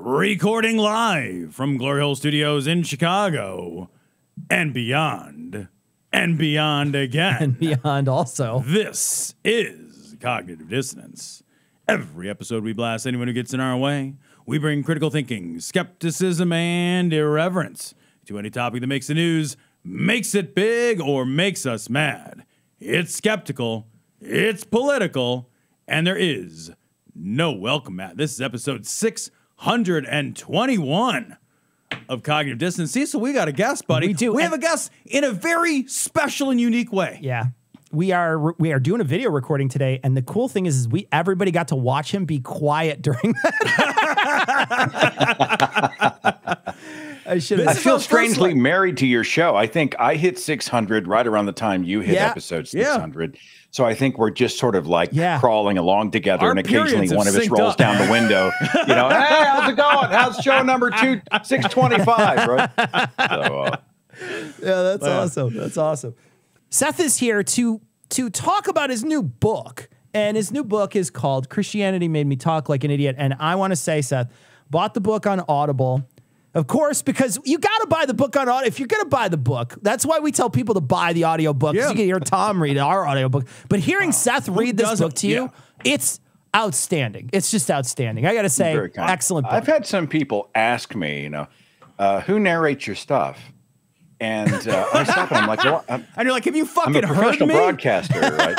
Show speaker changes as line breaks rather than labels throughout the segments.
Recording live from Glory Hole Studios in Chicago and beyond again.
And beyond also.
This is Cognitive Dissonance. Every episode we blast anyone who gets in our way. We bring critical thinking, skepticism, and irreverence to any topic that makes the news, makes it big, or makes us mad. It's skeptical, it's political, and there is no welcome mat. This is episode 621 of Cognitive Dissonance. See, so we got a guest, buddy.
We do.
We have a guest in a very special and unique way.
Yeah. We are doing a video recording today, and the cool thing is everybody got to watch him be quiet during that.
I feel strangely married to your show. I think I hit 600 right around the time you hit episode 600. Yeah. So I think we're just sort of like crawling along together, and occasionally one of us rolls down the window. You know, hey, how's it going? How's show number 625, right? So,
yeah, that's awesome. That's awesome. Seth is here to talk about his new book, and his new book is called Christianity Made Me Talk Like an Idiot. And I want to say, Seth, bought the book on Audible. Of course, because you got to buy the book on Audible. If you're going to buy the book, that's why we tell people to buy the audiobook. Because you can hear Tom read our audiobook. But hearing Seth read this book to you, it's outstanding. It's just outstanding. I got to say, excellent book.
I've had some people ask me, who narrates your stuff? And I stop and I'm like, well,
and you're like, have you fucking heard me?
I'm a professional broadcaster, right?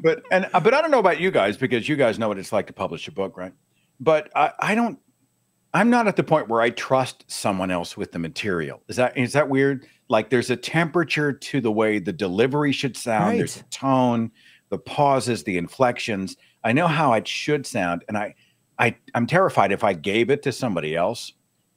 But I don't know about you guys, because you guys know what it's like to publish a book, right? But I'm not at the point where I trust someone else with the material. Is that weird? Like, there's a temperature to the way the delivery should sound. Right. There's a tone, the pauses, the inflections. I know how it should sound, and I'm terrified if I gave it to somebody else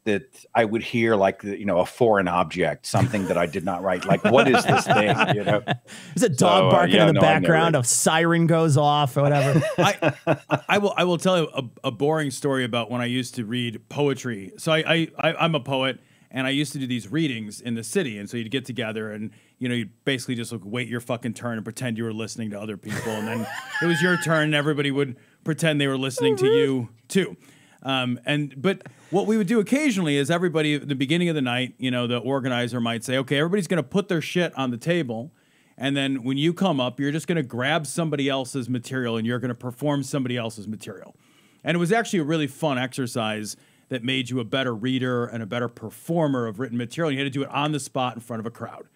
that I would hear like a foreign object, something that I did not write. Like, what is this thing?
There's a dog barking in the background. A siren goes off or whatever.
I will tell you a boring story about when I used to read poetry. So I'm a poet, and I used to do these readings in the city. And so you'd get together and, you'd basically just wait your fucking turn and pretend you were listening to other people. And then it was your turn and everybody would pretend they were listening to you too. But what we would do occasionally is everybody at the beginning of the night, the organizer might say, okay, everybody's going to put their shit on the table. And then when you come up, you're just going to grab somebody else's material and you're going to perform somebody else's material. And it was actually a really fun exercise that made you a better reader and a better performer of written material. You had to do it on the spot in front of a crowd.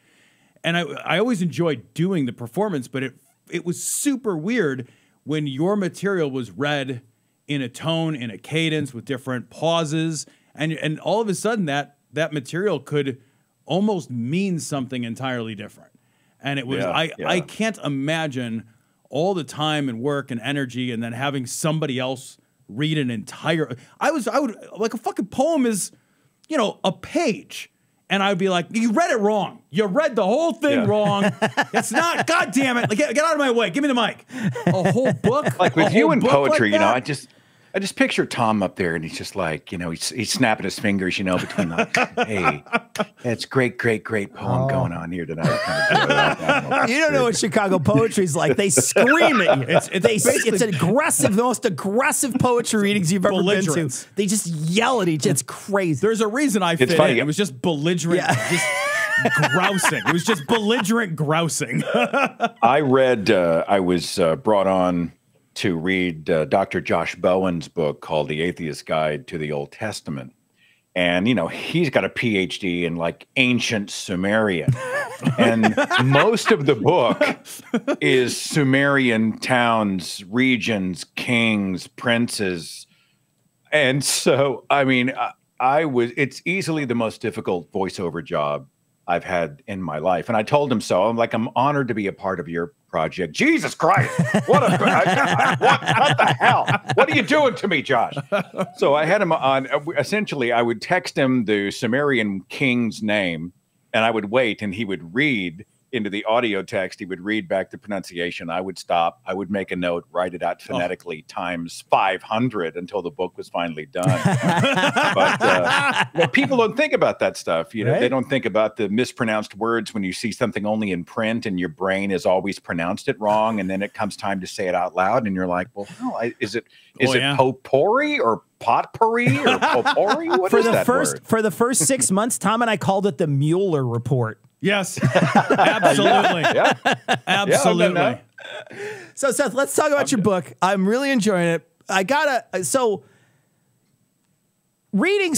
And I always enjoyed doing the performance, but it was super weird when your material was read in a tone, in a cadence, with different pauses, and all of a sudden that material could almost mean something entirely different. And it was I can't imagine all the time and work and energy, and then having somebody else read an entire. I would like, a fucking poem is, a page. And I'd be like, you read it wrong. You read the whole thing wrong. It's not, God damn it. Like, get out of my way. Give me the mic. A whole book.
Like with you in poetry, like I just picture Tom up there, and he's just like, he's snapping his fingers, between like, hey, it's great poem going on here tonight.
You don't know what Chicago poetry's like. They scream at you. It's aggressive, the most aggressive poetry readings you've ever been to. They just yell at each other. It's crazy.
There's a reason I fit in. It was just belligerent, just grousing. It was just belligerent grousing.
I was brought on to read Dr. Josh Bowen's book called The Atheist Guide to the Old Testament. And, he's got a PhD in like ancient Sumerian. And most of the book is Sumerian towns, regions, kings, princes. And so, it's easily the most difficult voiceover job I've had in my life. And I told him so. I'm like, I'm honored to be a part of your project. Jesus Christ. What the hell? What are you doing to me, Josh? So I had him on. Essentially, I would text him the Sumerian king's name, and I would wait, and he would read into the audio text. He would read back the pronunciation. I would stop. I would make a note, write it out phonetically times 500 until the book was finally done. But people don't think about that stuff. They don't think about the mispronounced words when you see something only in print and your brain has always pronounced it wrong. And then it comes time to say it out loud. And you're like, well, hell, is it potpourri or potpourri or potpourri? What is that word?
For the first 6 months, Tom and I called it the Mueller report.
Yes, absolutely.
Yeah.
Absolutely.
No.
So Seth, let's talk about your book. I'm really enjoying it. Reading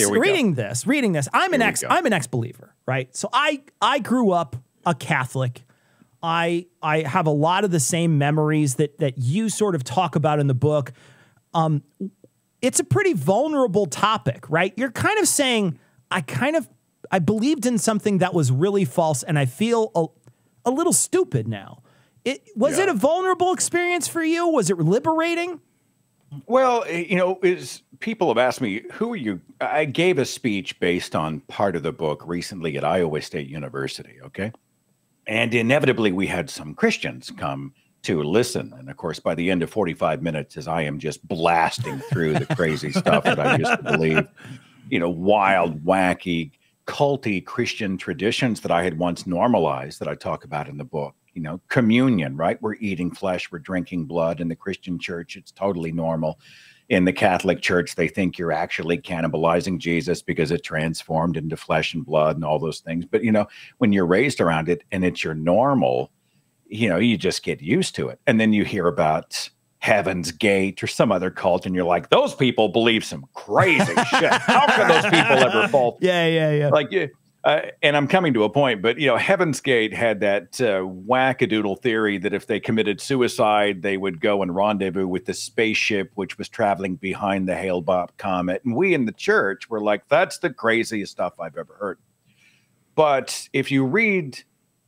this. I'm an ex-believer, right? So I grew up a Catholic. I have a lot of the same memories that you sort of talk about in the book. It's a pretty vulnerable topic, right? You're kind of saying, I believed in something that was really false, and I feel a little stupid now. Was it a vulnerable experience for you? Was it liberating?
Well, people have asked me, who are you? I gave a speech based on part of the book recently at Iowa State University, okay? And inevitably, we had some Christians come to listen. And of course, by the end of 45 minutes, as I am just blasting through the crazy stuff that I used to believe, wild, wacky, culty Christian traditions that I had once normalized that I talk about in the book. Communion, right? We're eating flesh, we're drinking blood. In the Christian church, it's totally normal. In the Catholic Church, they think you're actually cannibalizing Jesus because it transformed into flesh and blood and all those things. But, when you're raised around it and it's your normal, you just get used to it. And then you hear about Heaven's Gate or some other cult, and you're like, those people believe some crazy shit. How can those people ever fall?
Yeah.
Like, and I'm coming to a point, but, Heaven's Gate had that wackadoodle theory that if they committed suicide, they would go and rendezvous with the spaceship, which was traveling behind the Hale-Bopp comet. And we in the church were like, that's the craziest stuff I've ever heard. But if you read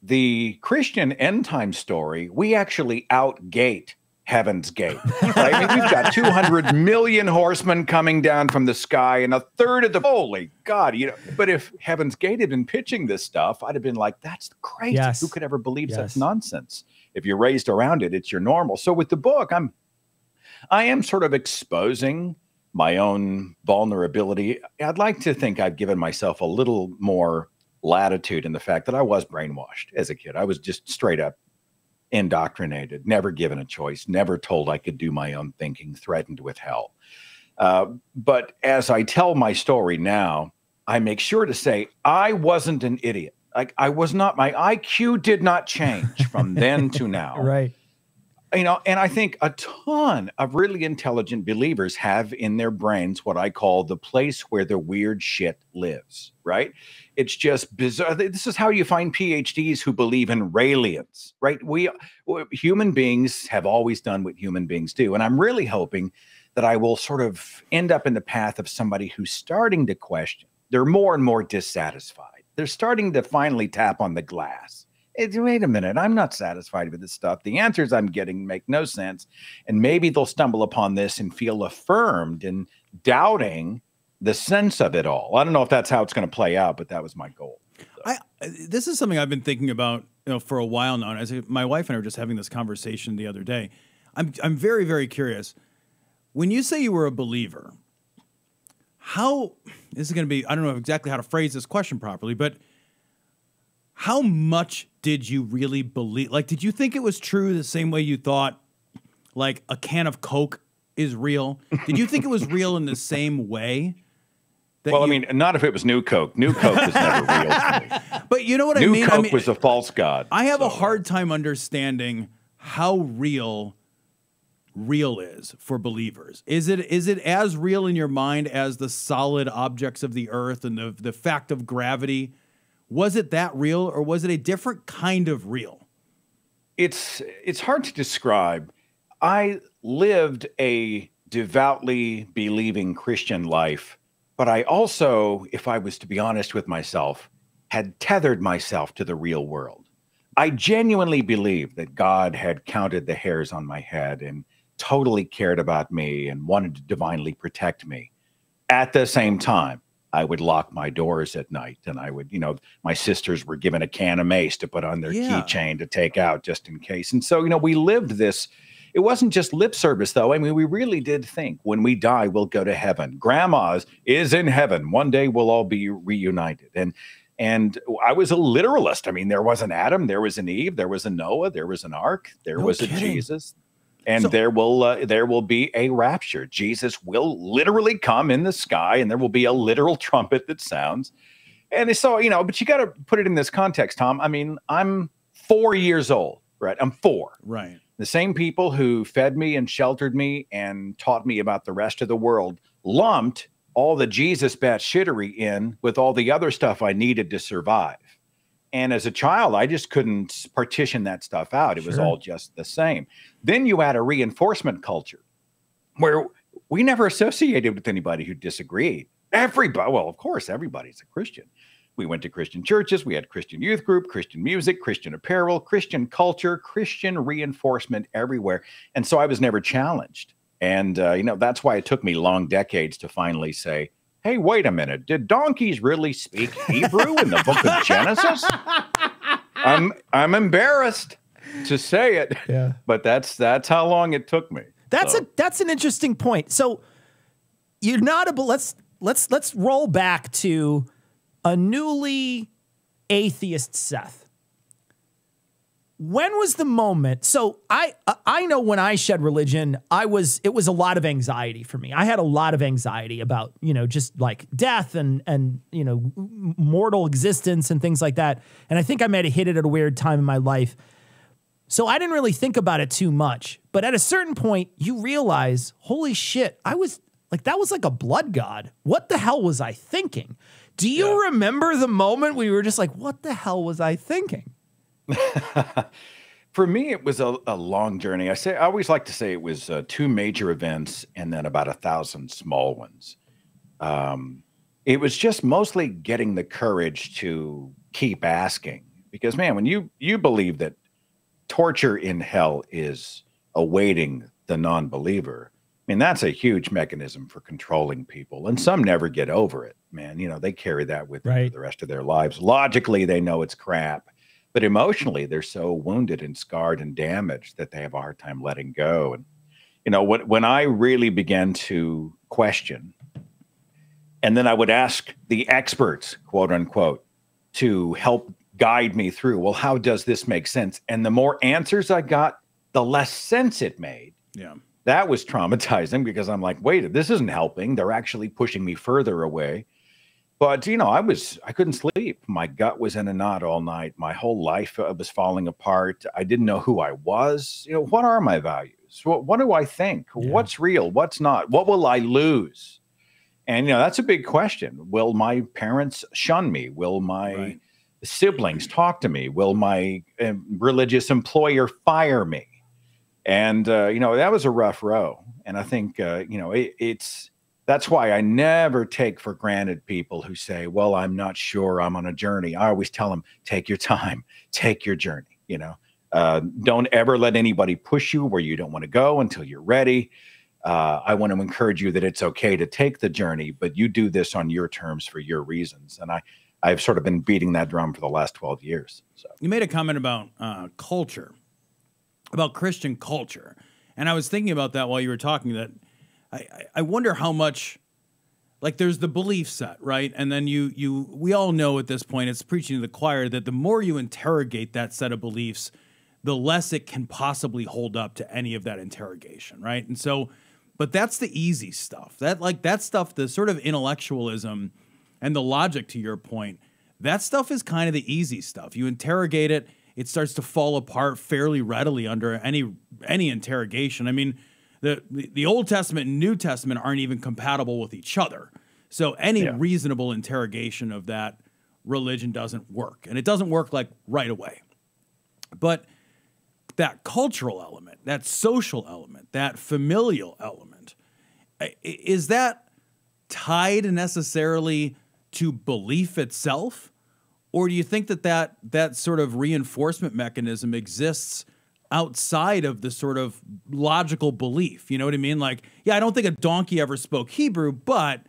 the Christian end time story, we actually outgate Heaven's Gate. Right? I mean, we've got 200 million horsemen coming down from the sky, and a third of the holy God, But if Heaven's Gate had been pitching this stuff, I'd have been like, "That's crazy.
Yes.
Who could ever believe
Yes.
such nonsense?" If you're raised around it, it's your normal. So with the book, I am sort of exposing my own vulnerability. I'd like to think I've given myself a little more latitude in the fact that I was brainwashed as a kid. I was just straight up indoctrinated, never given a choice, never told I could do my own thinking, threatened with hell. But as I tell my story now, I make sure to say I wasn't an idiot. Like, I was not, my IQ did not change from then to now.
Right.
And I think a ton of really intelligent believers have in their brains what I call the place where the weird shit lives, right? It's just bizarre. This is how you find PhDs who believe in railians, right? Human beings have always done what human beings do. And I'm really hoping that I will sort of end up in the path of somebody who's starting to question. They're more and more dissatisfied. They're starting to finally tap on the glass. Wait a minute, I'm not satisfied with this stuff. The answers I'm getting make no sense. And maybe they'll stumble upon this and feel affirmed in doubting the sense of it all. I don't know if that's how it's going to play out, but that was my goal.
This is something I've been thinking about for a while now. And my wife and I were just having this conversation the other day. I'm very, very curious. When you say you were a believer, how this is going to be, I don't know exactly how to phrase this question properly, but how much did you really believe? Like, did you think it was true the same way you thought, like, a can of Coke is real? Did you think it was real in the same way?
Well, I mean, not if it was New Coke. New Coke was never real to me.
But you know what I
mean?
mean?
New Coke was a false god.
I have a hard time understanding how real is for believers. Is it as real in your mind as the solid objects of the earth and the fact of gravity? Was it that real, or was it a different kind of real?
It's hard to describe. I lived a devoutly believing Christian life, but I also, if I was to be honest with myself, had tethered myself to the real world. I genuinely believed that God had counted the hairs on my head and totally cared about me and wanted to divinely protect me. At the same time, I would lock my doors at night, and I would, my sisters were given a can of mace to put on their keychain to take out just in case. And so, we lived this. It wasn't just lip service, though. I mean, we really did think when we die, we'll go to heaven. Grandma's is in heaven. One day we'll all be reunited. And I was a literalist. I mean, there was an Adam, there was an Eve, there was a Noah, there was an ark, there was a Jesus. And there will be a rapture. Jesus will literally come in the sky, and there will be a literal trumpet that sounds. And so, but you got to put it in this context, Tom. I mean, I'm 4 years old, right? I'm 4.
Right.
The same people who fed me and sheltered me and taught me about the rest of the world lumped all the Jesus batshittery in with all the other stuff I needed to survive. And as a child, I just couldn't partition that stuff out. It was all just the same. Then you add a reinforcement culture where we never associated with anybody who disagreed. Everybody, well, of course, everybody's a Christian. We went to Christian churches. We had Christian youth group, Christian music, Christian apparel, Christian culture, Christian reinforcement everywhere. And so I was never challenged. And, that's why it took me long decades to finally say, hey, wait a minute. Did donkeys really speak Hebrew in the book of Genesis? I'm embarrassed to say it, but that's how long it took me.
That's an interesting point. So you're not able. Let's roll back to a newly atheist Seth. When was the moment? So I know when I shed religion, it was a lot of anxiety for me. I had a lot of anxiety about, just like death and mortal existence and things like that. And I think I might have hit it at a weird time in my life. So I didn't really think about it too much. But at a certain point, you realize, holy shit, that was like a blood god. What the hell was I thinking? Do you remember the moment when you were just like, what the hell was I thinking?
For me, it was a long journey. I always like to say it was 2 major events and then about 1,000 small ones. It was just mostly getting the courage to keep asking, because man, when you believe that torture in hell is awaiting the non-believer, I mean, that's a huge mechanism for controlling people, and some never get over it, man. They carry that with them for the rest of their lives. Logically, they know it's crap. But emotionally, they're so wounded and scarred and damaged that they have a hard time letting go. And, when I really began to question, and then I would ask the experts, quote unquote, to help guide me through, well, how does this make sense? And the more answers I got, the less sense it made.
Yeah.
That was traumatizing, because I'm like, wait, this isn't helping. They're actually pushing me further away. But, I couldn't sleep. My gut was in a knot all night. My whole life was falling apart. I didn't know who I was. What are my values? What do I think? Yeah. What's real? What's not? What will I lose? And, that's a big question. Will my parents shun me? Will my siblings talk to me? Will my religious employer fire me? And, that was a rough row. And I think, that's why I never take for granted people who say, well, I'm not sure, I'm on a journey. I always tell them, take your time, take your journey. Don't ever let anybody push you where you don't want to go until you're ready. I want to encourage you that it's okay to take the journey, but you do this on your terms for your reasons. And I've sort of been beating that drum for the last 12 years. So
you made a comment about culture, about Christian culture. And I was thinking about that while you were talking, that I wonder how much, like, there's the belief set, right? And then we all know at this point, it's preaching to the choir, that the more you interrogate that set of beliefs, the less it can possibly hold up to any of that interrogation, right? And so, but that's the easy stuff. That stuff, the sort of intellectualism and the logic, to your point, that stuff is kind of the easy stuff. You interrogate it, it starts to fall apart fairly readily under any interrogation. I mean, the Old Testament and New Testament aren't even compatible with each other. So any reasonable interrogation of that religion doesn't work. And it doesn't work like right away. But that cultural element, that social element, that familial element, is that tied necessarily to belief itself? Or do you think that sort of reinforcement mechanism exists outside of the sort of logical belief? You know what I mean? Like, I don't think a donkey ever spoke Hebrew, but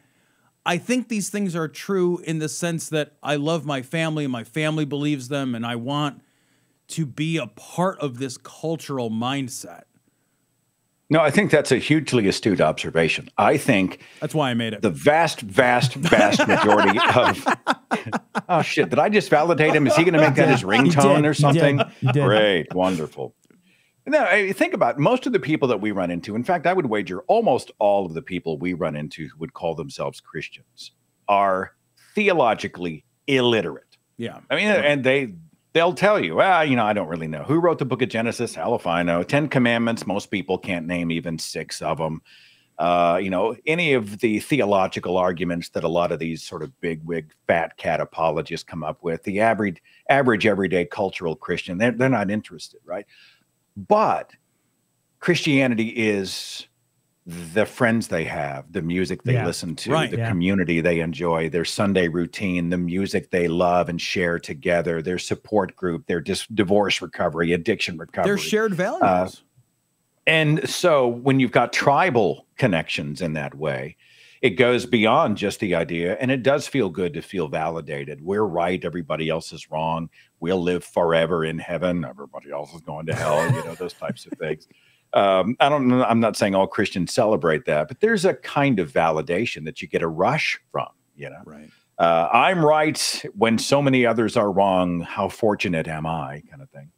I think these things are true in the sense that I love my family and my family believes them, and I want to be a part of this cultural mindset.
No, I think that's a hugely astute observation. I think
that's why I made it.
The vast majority of oh shit! Did I just validate him? Is he going to make that his ringtone or something?
You did.
Great, wonderful. No, think about it. Most of the people that we run into, in fact, I would wager almost all of the people we run into who would call themselves Christians are theologically illiterate.
Yeah.
I mean, and they'll tell you, well, you know, I don't really know. Who wrote the book of Genesis? Hell if I know. 10 Commandments, most people can't name even 6 of them. You know, any of the theological arguments that a lot of these sort of bigwig fat cat apologists come up with, the average everyday cultural Christian, they're not interested, right? But Christianity is the friends they have, the music they listen to, the community they enjoy, their Sunday routine, the music they love and share together, their support group, their divorce recovery, addiction recovery.
Their shared values.
And so when you've got tribal connections in that way, it goes beyond just the idea. And it does feel good to feel validated. We're right. Everybody else is wrong. We'll live forever in heaven. Everybody else is going to hell, you know, those types of things. I don't know. I'm not saying all Christians celebrate that, but there's a kind of validation that you get a rush from, you know,
Right.
I'm right when so many others are wrong. How fortunate am I, kind of thing.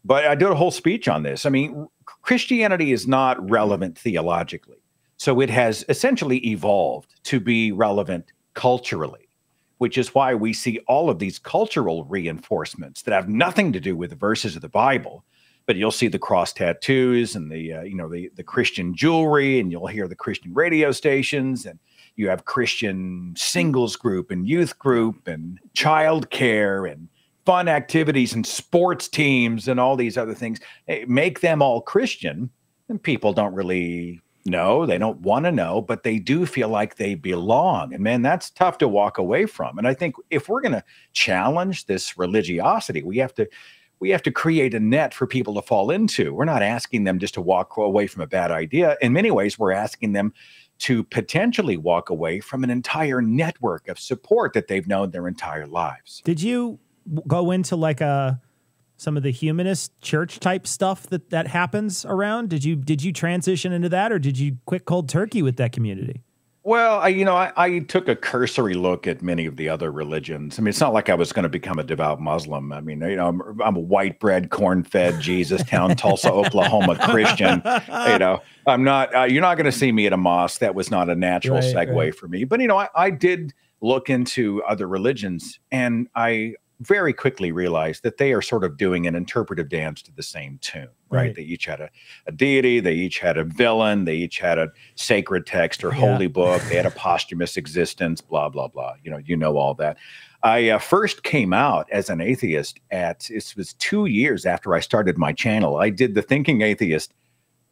But I did a whole speech on this. I mean, Christianity is not relevant theologically. So it has essentially evolved to be relevant culturally, which is why we see all of these cultural reinforcements that have nothing to do with the verses of the Bible. But you'll see the cross tattoos and the Christian jewelry, and you'll hear the Christian radio stations, and you have Christian singles group and youth group and child care and fun activities and sports teams and all these other things. Make them all Christian, and people don't really know. They don't want to know, but they do feel like they belong. And man, that's tough to walk away from. And I think if we're going to challenge this religiosity, we have to create a net for people to fall into. We're not asking them just to walk away from a bad idea. In many ways, we're asking them to potentially walk away from an entire network of support that they've known their entire lives.
Did you go into like some of the humanist church type stuff that happens around? Did you transition into that, or did you quit cold turkey with that community?
Well, I took a cursory look at many of the other religions. I mean, it's not like I was going to become a devout Muslim. I mean, you know, I'm a white bread, corn-fed, Jesus-town, Tulsa, Oklahoma Christian. You know, I'm not. You're not going to see me at a mosque. That was not a natural segue for me. But you know, I did look into other religions, and I very quickly realized that they are sort of doing an interpretive dance to the same tune, right? They each had a deity, they each had a villain, they each had a sacred text or holy book, they had a posthumous existence, blah, blah, blah. You know all that. I first came out as an atheist it was 2 years after I started my channel. I did the Thinking Atheist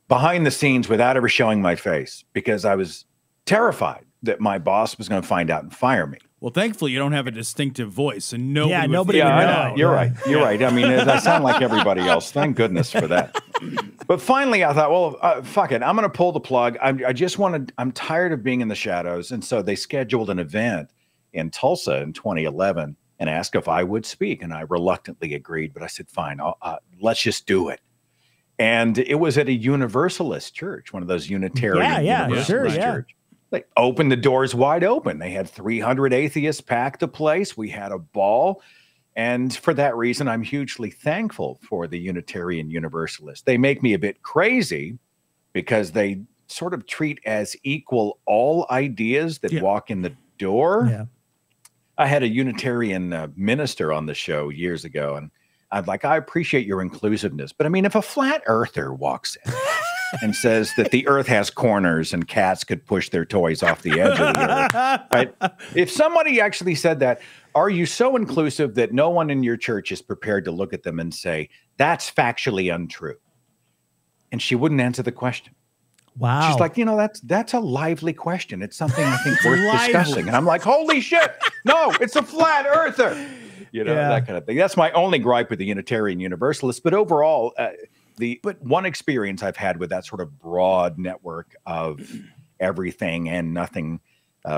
behind the scenes without ever showing my face because I was terrified that my boss was going to find out and fire me.
Well, thankfully, you don't have a distinctive voice, and nobody would
nobody would know.
You're right. You're right. I mean, I sound like everybody else. Thank goodness for that. But finally, I thought, well, fuck it. I'm going to pull the plug. I'm tired of being in the shadows. And so they scheduled an event in Tulsa in 2011 and asked if I would speak. And I reluctantly agreed, but I said, fine, let's just do it. And it was at a Universalist church, one of those Unitarian Universalist church. They opened the doors wide open. They had 300 atheists pack the place. We had a ball. And for that reason, I'm hugely thankful for the Unitarian Universalists. They make me a bit crazy because they sort of treat as equal all ideas that walk in the door.
Yeah.
I had a Unitarian minister on the show years ago, and I appreciate your inclusiveness. But I mean, if a flat earther walks in and says that the earth has corners and cats could push their toys off the edge of the earth, right? If somebody actually said that, are you so inclusive that no one in your church is prepared to look at them and say, that's factually untrue? And she wouldn't answer the question.
Wow.
She's like, that's a lively question. It's something I think worth discussing. And I'm like, holy shit. No, it's a flat earther. That kind of thing. That's my only gripe with the Unitarian Universalists. But overall, one experience I've had with that sort of broad network of everything and nothing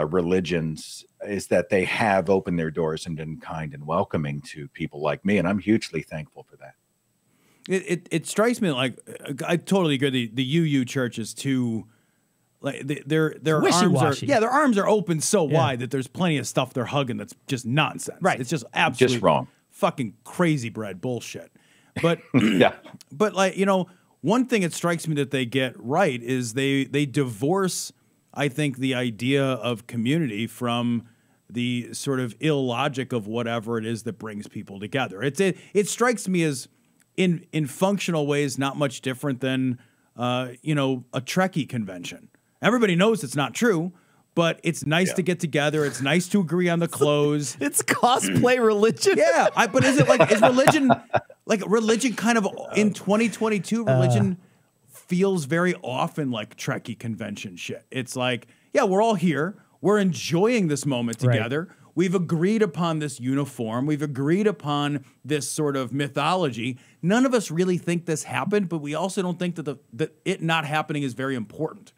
religions is that they have opened their doors and been kind and welcoming to people like me. And I'm hugely thankful for that.
It strikes me like I totally agree. The UU church is too like their arms are their arms are open so wide that there's plenty of stuff they're hugging that's just nonsense.
Right.
It's just absolutely
just wrong.
Fucking crazy bread bullshit. But
yeah.
But like one thing it strikes me that they get right is they divorce, I think, the idea of community from the sort of illogic of whatever it is that brings people together. It strikes me as in functional ways not much different than a Trekkie convention. Everybody knows it's not true, but it's nice to get together. It's nice to agree on the clothes.
It's cosplay religion.
Yeah, but is religion kind of in 2022? Religion feels very often like Trekkie convention shit. It's like, yeah, we're all here. We're enjoying this moment together. Right. We've agreed upon this uniform. We've agreed upon this sort of mythology. None of us really think this happened, but we also don't think that it not happening is very important.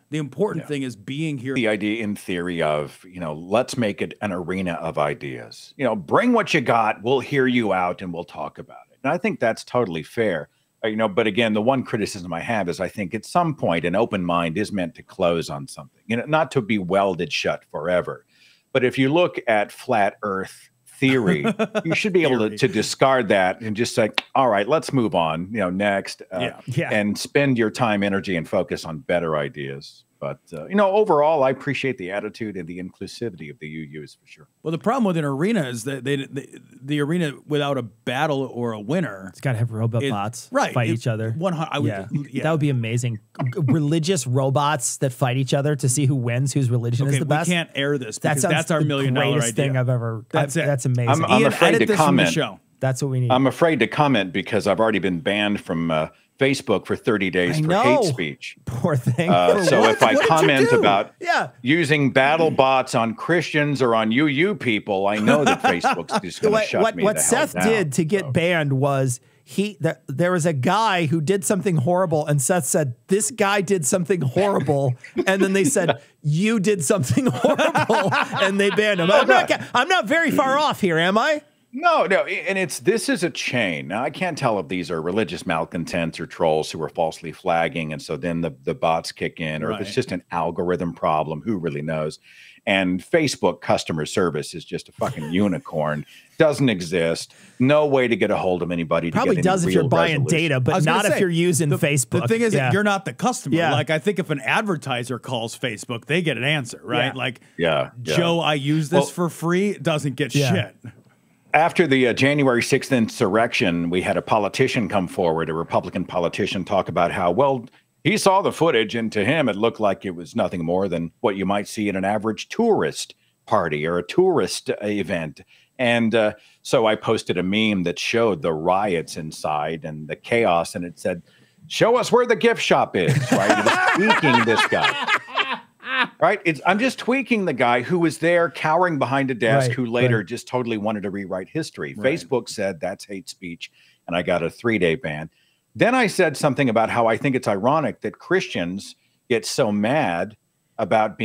The important thing is being here.
The idea in theory of, let's make it an arena of ideas. Bring what you got. We'll hear you out and we'll talk about it. And I think that's totally fair. But again, the one criticism I have is I think at some point an open mind is meant to close on something, not to be welded shut forever. But if you look at flat Earth theory, you should be able to discard that and just say, all right, let's move on, next, and spend your time, energy, and focus on better ideas. But, overall, I appreciate the attitude and the inclusivity of the UUs for sure.
Well, the problem with an arena is that the arena without a battle or a winner.
It's got to have robot bots fight each other. That would be amazing. Religious robots that fight each other to see who wins, whose religion is the best.
We can't air this because that's our $1 million idea.
Thing I've ever. That's amazing.
I'm afraid to comment.
That's what we need.
I'm afraid to comment because I've already been banned from Facebook for 30 days for hate speech.
Poor thing.
So if I comment about using battle bots on Christians or on UU people, I know that Facebook's just going to shut me the hell down.
What Seth did to get banned was there was a guy who did something horrible, and Seth said, "This guy did something horrible," and then they said, "You did something horrible," and they banned him. I'm not very far off here, am I?
No, and this is a chain. Now, I can't tell if these are religious malcontents or trolls who are falsely flagging, and so then the bots kick in, or if it's just an algorithm problem, who really knows? And Facebook customer service is just a fucking unicorn. Doesn't exist. No way to get a hold of anybody.
Probably does if you're buying data, but not if you're using Facebook.
The thing is that you're not the customer. Yeah. Like, I think if an advertiser calls Facebook, they get an answer, right? Like, Joe, I use this for free, doesn't get shit.
After the January 6th insurrection, we had a politician come forward, a Republican politician, talk about how, well, he saw the footage, and to him, it looked like it was nothing more than what you might see at an average tourist party or a tourist event. And so I posted a meme that showed the riots inside and the chaos, and it said, "Show us where the gift shop is," right? It was tweaking this guy. Right? I'm just tweaking the guy who was there cowering behind a desk, who later just totally wanted to rewrite history. Facebook said that's hate speech, and I got a 3-day ban. Then I said something about how I think it's ironic that Christians get so mad about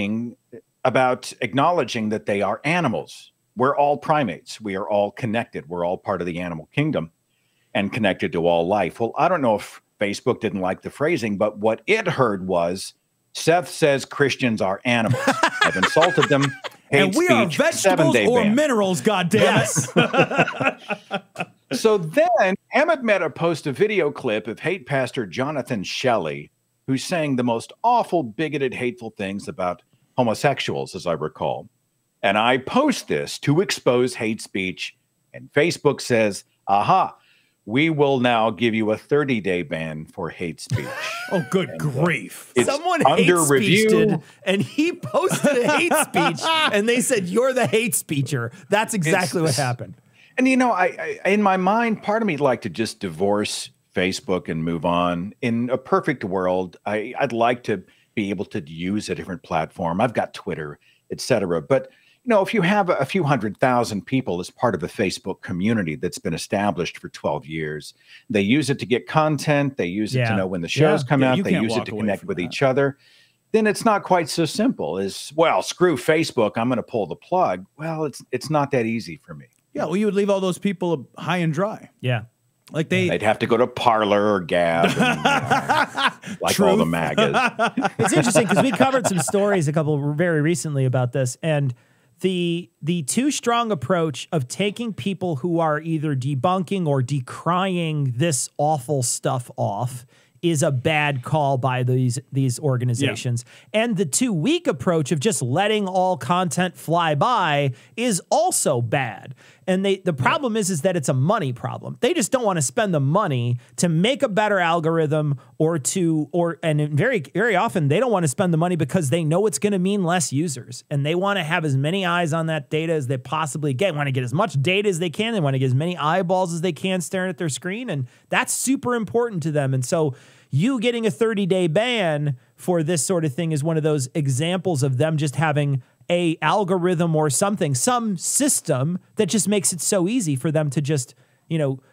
acknowledging that they are animals. We're all primates. We are all connected. We're all part of the animal kingdom and connected to all life. Well, I don't know if Facebook didn't like the phrasing, but what it heard was, Seth says Christians are animals. I've insulted them.
And we are vegetables or minerals, goddammit.
So then Ahmed Mehta posted a video clip of hate pastor Jonathan Shelley, who's saying the most awful, bigoted, hateful things about homosexuals, as I recall. And I post this to expose hate speech. And Facebook says, aha, we will now give you a 30-day ban for hate speech.
Oh, good grief.
Someone hate speeched, and he posted a hate speech, and they said, you're the hate speecher. That's exactly what happened.
And, I in my mind, part of me would like to just divorce Facebook and move on. In a perfect world, I'd like to be able to use a different platform. I've got Twitter, etc. But if you have a few 100,000 people as part of a Facebook community that's been established for 12 years, they use it to get content. They use it to know when the shows come out. They use it to connect with each other. Then it's not quite so simple as, well, screw Facebook, I'm going to pull the plug. Well, it's not that easy for me.
Yeah, well, you would leave all those people high and dry.
Yeah.
Like
they'd have to go to Parler or Gab, and, like all the MAGAs.
It's interesting because we covered some stories very recently about this, and the too strong approach of taking people who are either debunking or decrying this awful stuff off is a bad call by these organizations. Yeah. And the 2-week approach of just letting all content fly by is also bad. And the problem is that it's a money problem. They just don't want to spend the money to make a better algorithm and very, very often they don't want to spend the money because they know it's going to mean less users. And they want to have as many eyes on that data as they possibly get. They want to get as much data as they can. They want to get as many eyeballs as they can staring at their screen. And that's super important to them. And so you getting a 30-day ban for this sort of thing is one of those examples of them just having a algorithm or something, some system that just makes it so easy for them to just,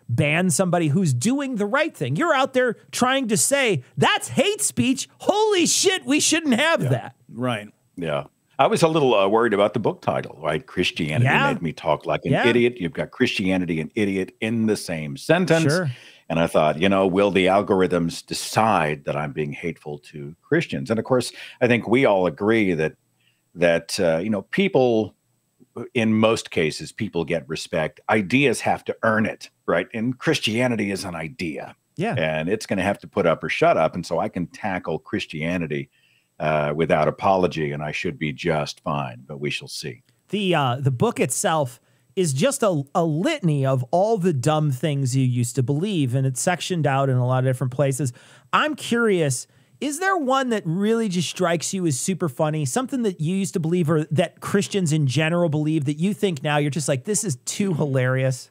ban somebody who's doing the right thing. You're out there trying to say, that's hate speech. Holy shit, we shouldn't have that.
Right.
Yeah. I was a little worried about the book title, right? Christianity made me talk like an idiot. You've got Christianity and idiot in the same sentence. Sure. And I thought, will the algorithms decide that I'm being hateful to Christians? And of course, I think we all agree that people, in most cases, people get respect. Ideas have to earn it, right? And Christianity is an idea. Yeah. And it's going to have to put up or shut up. And so I can tackle Christianity without apology, and I should be just fine, but we shall see.
The book itself is just a litany of all the dumb things you used to believe, and it's sectioned out in a lot of different places. I'm curious, is there one that really just strikes you as super funny, something that you used to believe or that Christians in general believe that you think now you're just like, this is too hilarious?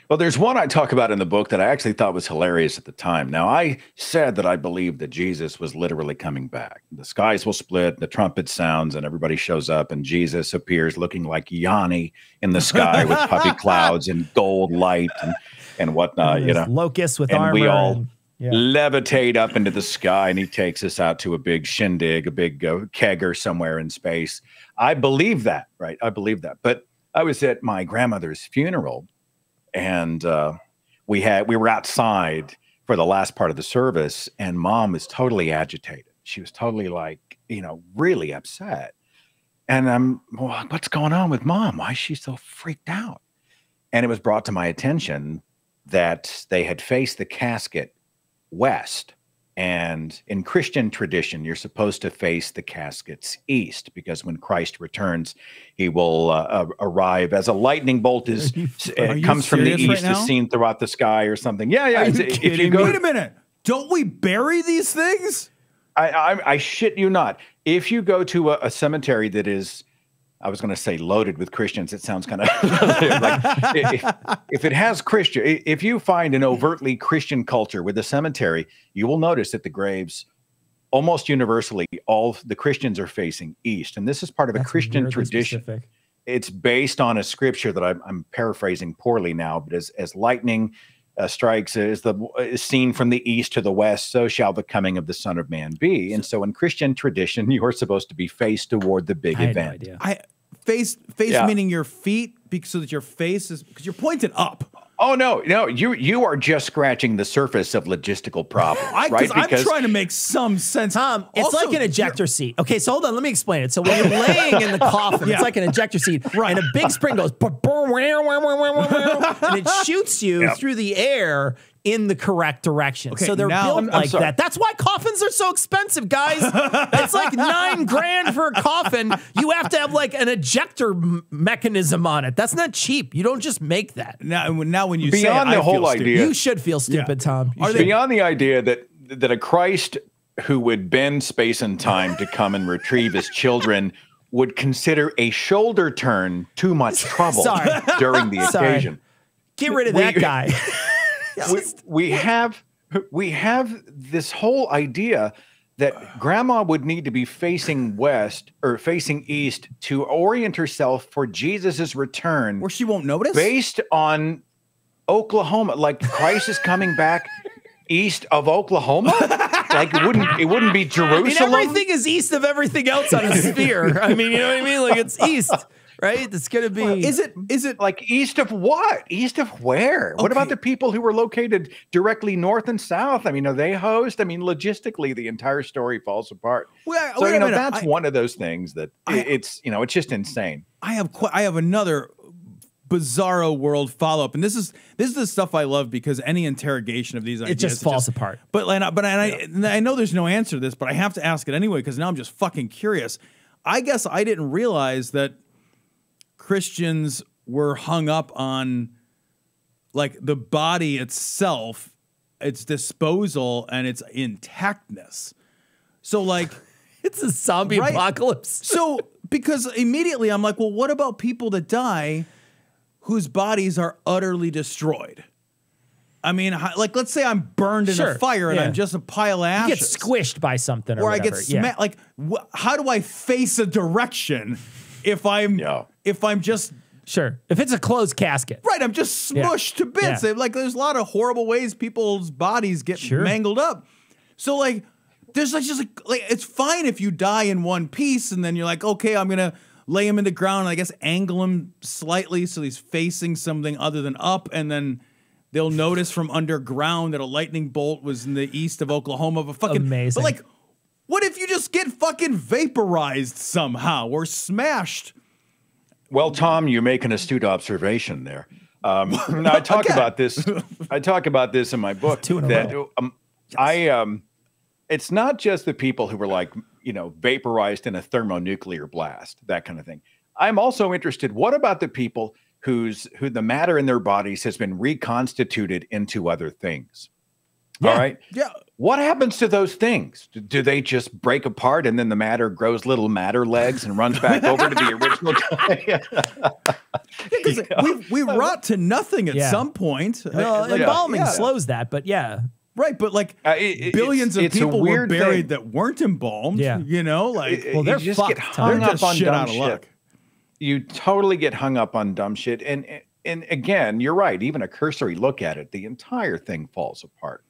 Well, there's one I talk about in the book that I actually thought was hilarious at the time. Now, I said that I believed that Jesus was literally coming back. The skies will split, the trumpet sounds, and everybody shows up, and Jesus appears looking like Yanni in the sky with puffy clouds and gold light and whatnot.
Locusts with armor.
And we all levitate up into the sky, and he takes us out to a big shindig, a big kegger somewhere in space. I believe that, right? I believe that. But I was at my grandmother's funeral, and we were outside for the last part of the service, and Mom was totally agitated. She was totally really upset. And what's going on with Mom? Why is she so freaked out? And it was brought to my attention that they had faced the casket west. And in Christian tradition, you're supposed to face the caskets east, because when Christ returns, he will arrive as a lightning bolt comes from the east, is seen throughout the sky or something. Yeah.
If you go, wait a minute. Don't we bury these things?
I shit you not. If you go to a cemetery that is, I was going to say loaded with Christians, it sounds kind of like if it has Christian, if you find an overtly Christian culture with a cemetery, you will notice that the graves almost universally, all the Christians are facing east. And this is part of a Christian tradition. Specific. It's based on a scripture that I'm paraphrasing poorly now, but as lightning strikes is seen from the east to the west, so shall the coming of the Son of Man be. And so in Christian tradition, you're supposed to be faced toward the big event.
Face meaning your feet, so that your face is, because you're pointed up.
Oh no, you are just scratching the surface of logistical problems, right?
Because I'm trying to make some sense.
Tom, it's like an ejector seat. Okay, so hold on, let me explain it. So when you're laying in the coffin, it's like an ejector seat, right? And a big spring goes, and it shoots you through the air in the correct direction. Okay, so they're built like that. That's why coffins are so expensive, guys. It's like $9,000 for a coffin. You have to have like an ejector mechanism on it. That's not cheap. You don't just make that.
Now when you
beyond
say
the whole idea,
you should feel stupid, Tom.
Beyond the idea that a Christ who would bend space and time to come and retrieve his children would consider a shoulder turn too much trouble during the occasion.
Get rid of that guy.
We have this whole idea that grandma would need to be facing west or facing east to orient herself for Jesus's return,
where she won't notice,
based on Oklahoma. Like Christ is coming back east of Oklahoma. Like it wouldn't be Jerusalem.
I mean, everything is east of everything else on a sphere. I mean, you know what I mean? Like it's east. Right? It's going to be...
Is it
like east of what? East of where? Okay. What about the people who are located directly north and south? I mean, are they host? I mean, logistically, the entire story falls apart.
Well,
so, that's one of those things that it's just insane.
I have another bizarro world follow up, and this is the stuff I love, because any interrogation of these ideas,
It just falls apart.
But I know there's no answer to this, but I have to ask it anyway, because now I'm just fucking curious. I guess I didn't realize that Christians were hung up on like the body itself, its disposal, and its intactness. So like
It's a zombie
Right.
apocalypse.
So, because immediately I'm like, well, what about people that die whose bodies are utterly destroyed? I mean, like, let's say I'm burned in
Sure,
a fire and
yeah.
I'm just a pile of
You
ashes.
get squished by something or
or I
whatever.
get smacked. Like, how do I face a direction if I'm just
Sure. If it's a closed casket.
right? I'm just smushed to bits.
Yeah.
Like, there's a lot of horrible ways people's bodies get mangled up. So, like, there's like just like it's fine if you die in one piece and then you're like, okay, I'm gonna lay him in the ground and I guess angle him slightly so he's facing something other than up, and then they'll notice from underground that a lightning bolt was in the east of Oklahoma. But fucking
Amazing.
But like, what if you just get fucking vaporized somehow or smashed?
Well, Tom, you make an astute observation there. Now, I talk about this. I talk about this in my book.
Two in a
that
row.
it's not just the people who were like, vaporized in a thermonuclear blast, that kind of thing. I'm also interested. What about the people who the matter in their bodies has been reconstituted into other things?
Yeah.
All right.
Yeah.
What happens to those things? Do they just break apart and then the matter grows little matter legs and runs back over to the original guy?
We rot to nothing at
Yeah.
some point.
Well,
Like,
embalming slows that, but yeah.
right, but like billions
it's
of
a
people were
weird
buried
thing.
that weren't embalmed.
Yeah.
Like
Well, they're
you just
fucked,
get
Tom.
hung
they're
up
just
on
shit
dumb
out of
shit.
luck.
You totally get hung up on dumb shit. And again, you're right. Even a cursory look at it, the entire thing falls apart.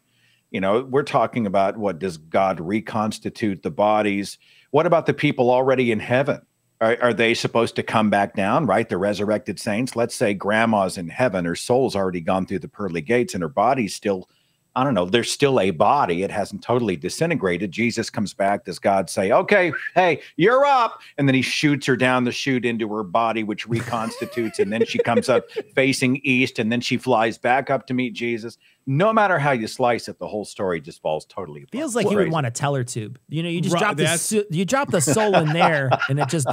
We're talking about, what does God reconstitute the bodies? What about the people already in heaven? Are they supposed to come back down, right? The resurrected saints. Let's say grandma's in heaven, her soul's already gone through the pearly gates and her body's still, I don't know, there's still a body. It hasn't totally disintegrated. Jesus comes back. Does God say, okay, hey, you're up? And then he shoots her down the chute into her body, which reconstitutes. And then she comes up facing east, and then she flies back up to meet Jesus. No matter how you slice it, the whole story just falls totally apart.
Feels like you would want a teller tube. You just
Right,
drop the soul in there, and it just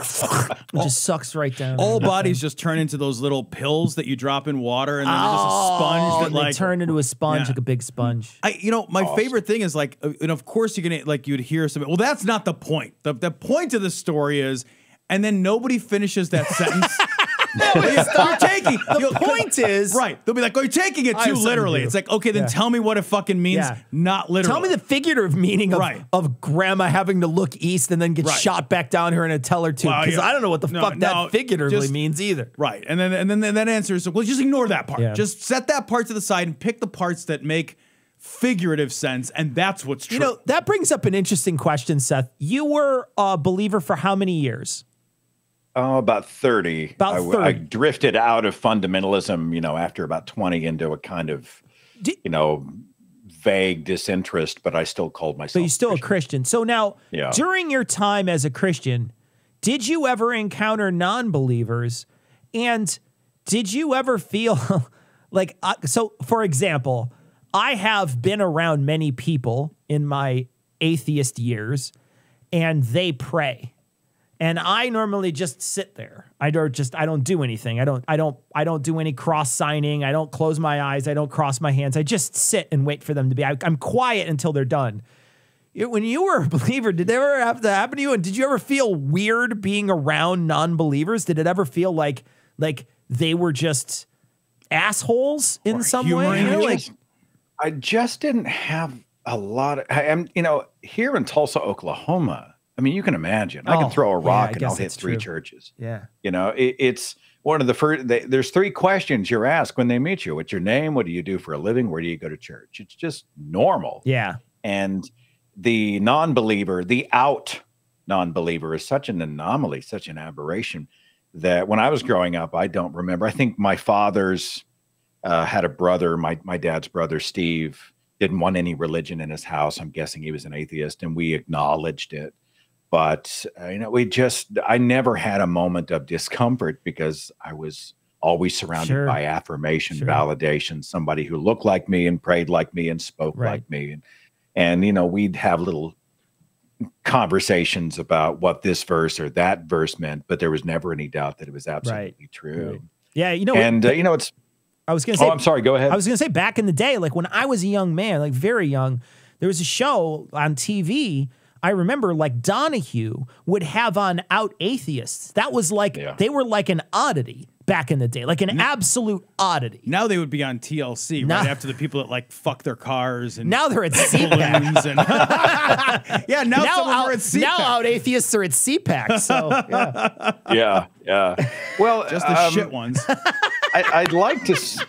sucks right down.
All bodies just turn into those little pills that you drop in water, and then there's just a sponge that
and they
like
turn into a sponge, like a big sponge.
my favorite thing is like, and of course you're gonna like you'd hear something. Well, that's not the point. The point of the story is, and then nobody finishes that sentence.
The point is,
right. They'll be like, "Oh, you're taking it
I
too
have something
literally."
to do.
It's like, okay, then
Yeah.
tell me what it fucking means,
Yeah.
not literally.
tell me the figurative meaning of grandma having to look east and then get
Right.
shot back down here in a teller tube,
Well,
because
yeah.
I don't know what the
No,
fuck
no,
that figuratively
just-
means either.
Right. And then that answer is, well, just ignore that part.
Yeah.
Just set that part to the side and pick the parts that make figurative sense, and that's what's true.
That brings up an interesting question, Seth. You were a believer for how many years?
Oh, about 30.
About
I
30.
drifted out of fundamentalism, after about 20 into a kind of, vague disinterest, but I still called myself.
So you're still a Christian. So now,
Yeah.
during your time as a Christian, did you ever encounter non-believers? And did you ever feel like, so for example, I have been around many people in my atheist years, and they pray. And I normally just sit there. I don't do anything. I don't do any cross signing. I don't close my eyes. I don't cross my hands. I just sit and wait for them to be. I'm quiet until they're done. When you were a believer, did that ever have to happen to you? And did you ever feel weird being around non-believers? Did it ever feel like they were just assholes in some way?
humoring you?
I just didn't have a lot of, here in Tulsa, Oklahoma. I mean, you can imagine. I can throw a rock and I'll hit 3 churches.
Yeah.
It's one of the first, there's 3 questions you're asked when they meet you. What's your name? What do you do for a living? Where do you go to church? It's just normal.
Yeah.
And the non-believer, the out non-believer is such an anomaly, such an aberration that when I was growing up, I don't remember. I think my father's had a brother, my dad's brother, Steve, didn't want any religion in his house. I'm guessing he was an atheist, and we acknowledged it. But, I never had a moment of discomfort because I was always surrounded by affirmation, validation, somebody who looked like me and prayed like me and spoke like me. And, you know, we'd have little conversations about what this verse or that verse meant, but there was never any doubt that it was absolutely true.
Right. Yeah. You know,
and, you know, it's,
I was going to say,
I'm sorry, go ahead.
I was going to say back in the day, like when I was a young man, like very young, there was a show on TV. I remember like Donahue would have on Out Atheists. That was like, they were like an oddity back in the day, like an absolute oddity.
Now they would be on TLC right after the people that like fuck their cars and
now they're at CPAC.
And yeah, now some are at CPAC.
Now Out Atheists are at CPAC. So
yeah. Well,
just the shit ones.
I'd like to.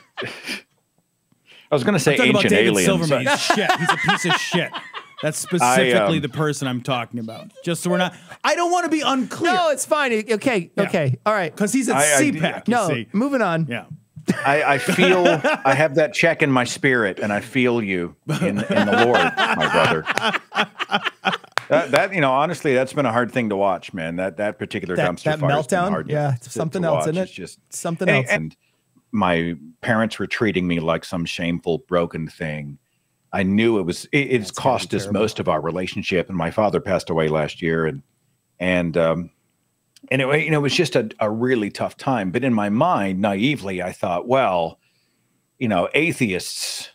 I was going to say Ancient Aliens.
Silverman. He's shit. He's a piece of shit. That's specifically the person I'm talking about. Just so we're not. I don't want to be unclear.
No, it's fine. Okay. All right.
Because he's at CPAC.
No, moving on.
Yeah.
I feel I have that check in my spirit, and I feel you in the Lord, my brother. That you know, honestly, that's been a hard thing to watch, man. That particular dumpster fire
meltdown, something else in it.
It's just
something else.
And my parents were treating me like some shameful, broken thing. I knew it's cost us most of our relationship. And my father passed away last year, and anyway, you know, it was just a really tough time. But in my mind, naively, I thought, well, you know, atheists,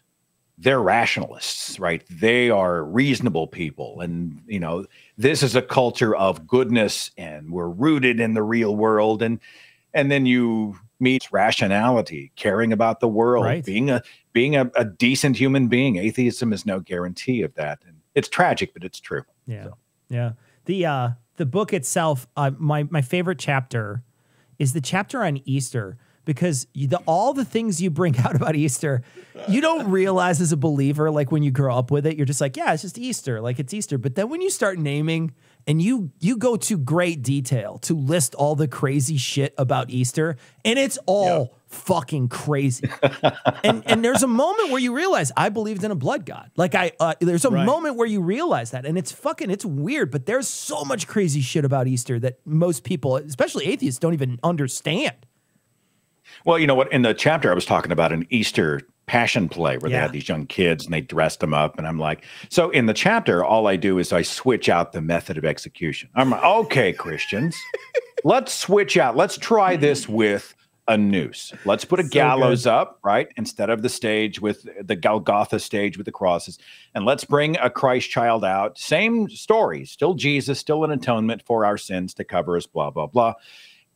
they're rationalists, right? They are reasonable people. And, you know, this is a culture of goodness and we're rooted in the real world. And then you meet rationality, caring about the world, being a decent human being. Atheism is no guarantee of that. And it's tragic, but it's true.
Yeah. So. Yeah. The book itself, my favorite chapter is the chapter on Easter, because all the things you bring out about Easter, you don't realize as a believer, like when you grow up with it, you're just like, yeah, it's just Easter, like it's Easter. But then when you start naming and you go to great detail to list all the crazy shit about Easter, and it's all fucking crazy. and there's a moment where you realize I believed in a blood god. Like there's a moment where you realize that, and it's weird, but there's so much crazy shit about Easter that most people, especially atheists, don't even understand.
Well, you know what? In the chapter, I was talking about an Easter passion play where they had these young kids and they dressed them up. And I'm like, so in the chapter, all I do is I switch out the method of execution. I'm like, okay, Christians, let's switch out. Let's try this with a noose. Let's put a gallows up, right? Instead of the stage with the Golgotha stage with the crosses. And let's bring a Christ child out. Same story, still Jesus, still an atonement for our sins to cover us, blah, blah, blah.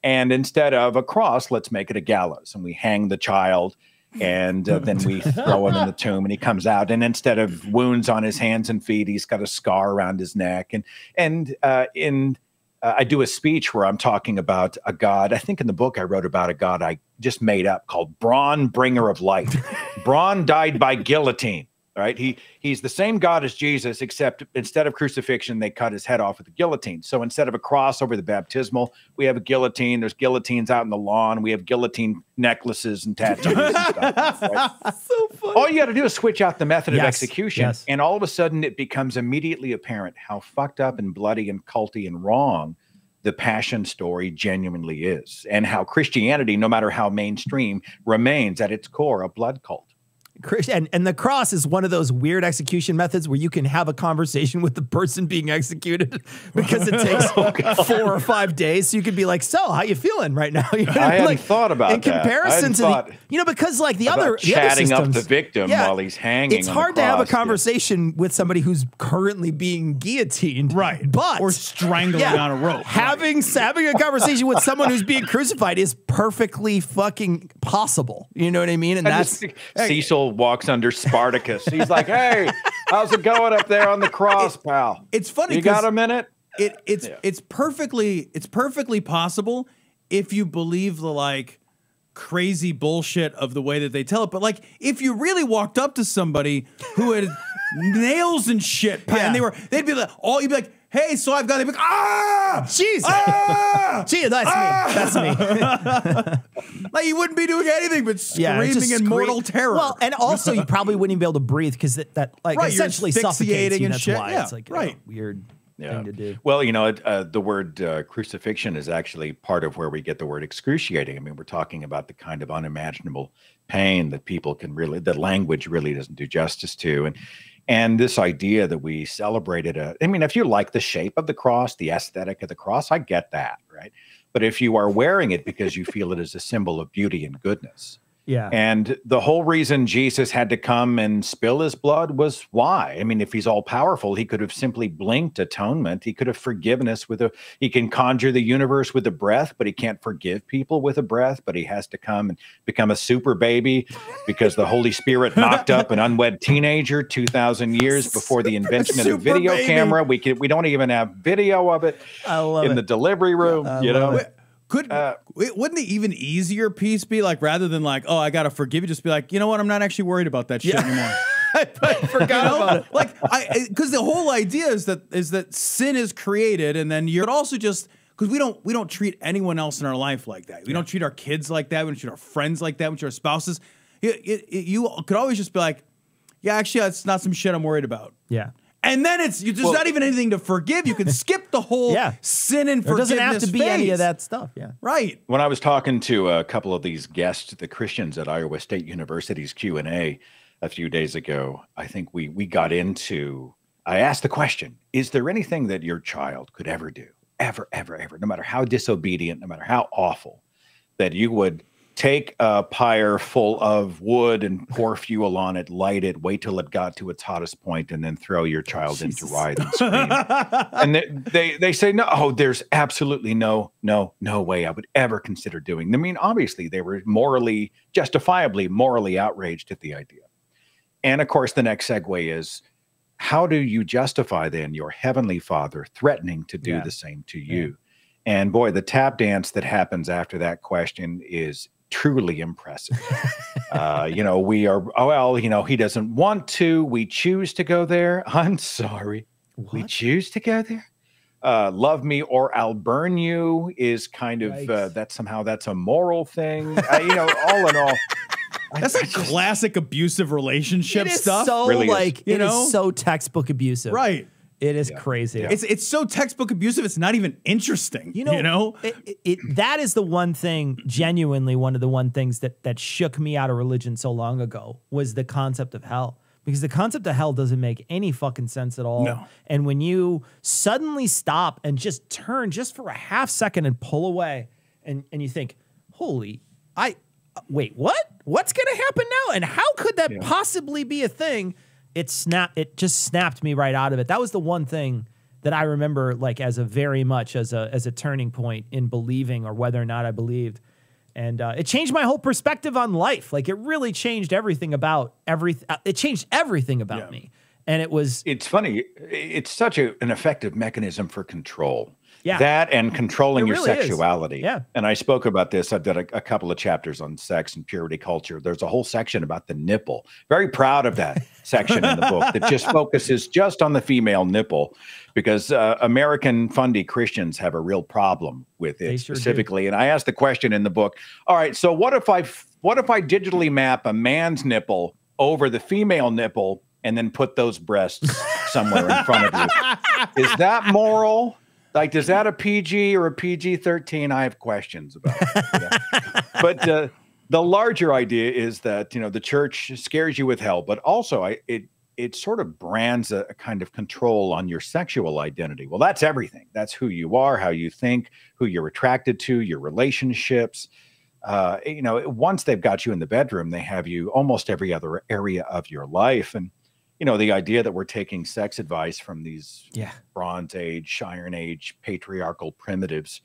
And instead of a cross, let's make it a gallows. And we hang the child, and then we throw him in the tomb, and he comes out. And instead of wounds on his hands and feet, he's got a scar around his neck. And I do a speech where I'm talking about a God. I think in the book I wrote about a God I just made up called Braun, bringer of light. Braun died by guillotine. Right? He's the same God as Jesus, except instead of crucifixion, they cut his head off with a guillotine. So instead of a cross over the baptismal, we have a guillotine. There's guillotines out in the lawn. We have guillotine necklaces and tattoos and stuff. Right?
So funny.
All you got to do is switch out the method of execution, and all of a sudden it becomes immediately apparent how fucked up and bloody and culty and wrong the Passion story genuinely is, and how Christianity, no matter how mainstream, remains at its core a blood cult.
And the cross is one of those weird execution methods where you can have a conversation with the person being executed because it takes 4 or 5 days. So you could be like, so how you feeling right now? You know,
I hadn't thought about that.
In comparison to because like the other
chatting
other systems,
up the victim while he's hanging.
It's hard to have a conversation with somebody who's currently being guillotined.
Right.
But
or strangling on a rope.
Having a conversation with someone who's being crucified is perfectly fucking possible. You know what I mean? And that's
Cecil walks under Spartacus. He's like, "Hey, how's it going up there on the cross, pal?
It's funny.
You got a minute?"
It's perfectly possible if you believe the like crazy bullshit of the way that they tell it. But like, if you really walked up to somebody who had nails and shit, and they'd be like, you'd be like, hey, so I've got to be like,
Jesus. Gee, that's me.
Like you wouldn't be doing anything but screaming in mortal terror.
Well, and also you probably wouldn't even be able to breathe because that like essentially suffocates you.
And
that's
shit.
why it's like weird. thing to do.
Well, the word crucifixion is actually part of where we get the word excruciating. I mean, we're talking about the kind of unimaginable pain that people can really, that language really doesn't do justice to. And this idea that we celebrated I mean, if you like the shape of the cross, the aesthetic of the cross, I get that, right? But if you are wearing it because you feel it is a symbol of beauty and goodness, and the whole reason Jesus had to come and spill his blood was why? I mean, if he's all powerful, he could have simply blinked atonement. He could have forgiven us he can conjure the universe with a breath, but he can't forgive people with a breath. But he has to come and become a super baby because the Holy Spirit knocked up an unwed teenager 2,000 years before the invention of the video camera. We don't even have video of it in the delivery room,
Wouldn't the even easier piece be like, rather than like, oh, I got to forgive you, just be like, you know what? I'm not actually worried about that shit anymore.
I forgot about it.
Like, because the whole idea is that sin is created, and then you're also just, because we don't treat anyone else in our life like that. We don't treat our kids like that. We don't treat our friends like that. We treat our spouses. You could always just be like, yeah, actually, that's not some shit I'm worried about.
Yeah.
And then there's not even anything to forgive. You can skip the whole sin and forgiveness.
It doesn't have to be
phase.
any of that stuff. Yeah.
Right.
When I was talking to a couple of these guests, the Christians at Iowa State University's Q&A a few days ago, I think we got into, I asked the question, is there anything that your child could ever do, ever, no matter how disobedient, no matter how awful, that you would take a pyre full of wood and pour fuel on it, light it, wait till it got to its hottest point, and then throw your child into writhe and scream? And they say, no, there's absolutely no way I would ever consider doing. I mean, obviously, they were justifiably morally outraged at the idea. And of course, the next segue is, how do you justify then your heavenly Father threatening to do the same to you? And boy, the tap dance that happens after that question is truly impressive. We are, he doesn't want to. We choose to go there. I'm sorry. What? We choose to go there. Love me or I'll burn you is kind of, that's a moral thing. All in all.
That's like classic abusive relationship stuff.
So
really
it is so textbook abusive.
Right.
It is crazy.
Yeah.
It's so textbook abusive. It's not even interesting.
That is the one thing, genuinely one of the things that shook me out of religion so long ago was the concept of hell. Because the concept of hell doesn't make any fucking sense at all.
No.
And when you suddenly stop and just turn just for a half second and pull away and you think, wait, what? What's going to happen now? And how could that possibly be a thing? It just snapped me right out of it. That was the one thing that I remember, like, as a turning point in believing, or whether or not I believed. And it changed my whole perspective on life. Like, it really changed everything about it changed everything about me. And it's
funny. It's such an effective mechanism for control.
Yeah.
That and controlling your
really
sexuality.
Yeah.
And I spoke about this. I've done a couple of chapters on sex and purity culture. There's a whole section about the nipple. Very proud of that section in the book that just focuses just on the female nipple, because American fundy Christians have a real problem with it specifically. And I asked the question in the book, all right, so what if I digitally map a man's nipple over the female nipple and then put those breasts somewhere in front of you? Is that moral? Like, is that a PG or a PG-13? I have questions about it. But the larger idea is that, the church scares you with hell, but also it sort of brands a kind of control on your sexual identity. Well, that's everything. That's who you are, how you think, who you're attracted to, your relationships. Once they've got you in the bedroom, they have you almost every other area of your life. And the idea that we're taking sex advice from these Bronze Age, Iron Age, patriarchal primitives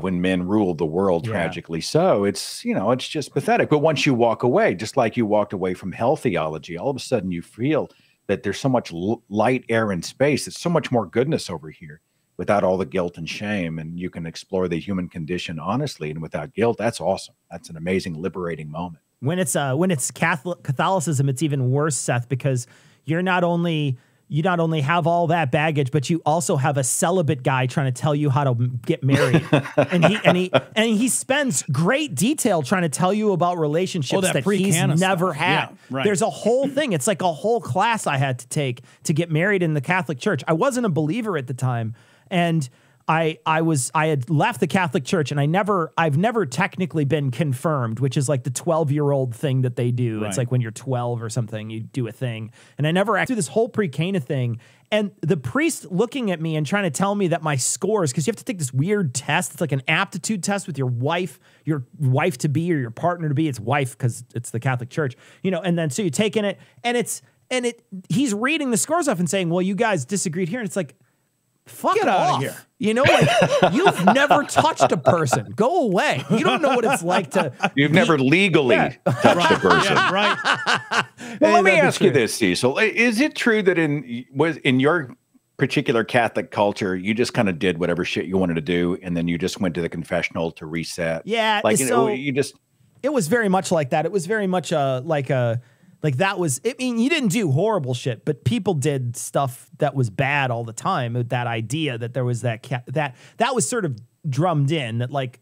when men ruled the world, tragically so, it's just pathetic. But once you walk away, just like you walked away from hell theology, all of a sudden you feel that there's so much light, air, and space. It's so much more goodness over here without all the guilt and shame. And you can explore the human condition honestly and without guilt. That's awesome. That's an amazing, liberating moment.
When it's Catholicism, it's even worse, Seth, because you're not only you not only have all that baggage, but you also have a celibate guy trying to tell you how to get married. and he spends great detail trying to tell you about relationships that he's never had.
Yeah, right.
There's a whole thing. It's like a whole class I had to take to get married in the Catholic Church. I wasn't a believer at the time. And I had left the Catholic Church, and I've never technically been confirmed, which is like the 12-year-old thing that they do. Right. It's like when you're 12 or something, you do a thing. And I never do this whole pre-Cana thing. And the priest looking at me and trying to tell me that my scores, because you have to take this weird test. It's like an aptitude test with your wife to be, or your partner to be. It's wife because it's the Catholic Church, and then so you're taking it, and he's reading the scores off and saying, well, you guys disagreed here. And it's like, fuck
Get out
off.
of here.
Like you've never touched a person. Go away. You don't know what it's like to.
You've never legally touched a person.
Yeah, right.
Well, let me ask you this, Cecil. Is it true that in your particular Catholic culture, you just kind of did whatever shit you wanted to do, and then you just went to the confessional to reset?
Yeah.
Like,
so
you just.
It was very much like that. It was very much like that was, I mean, you didn't do horrible shit, but people did stuff that was bad all the time. That idea that there was that was sort of drummed in, that like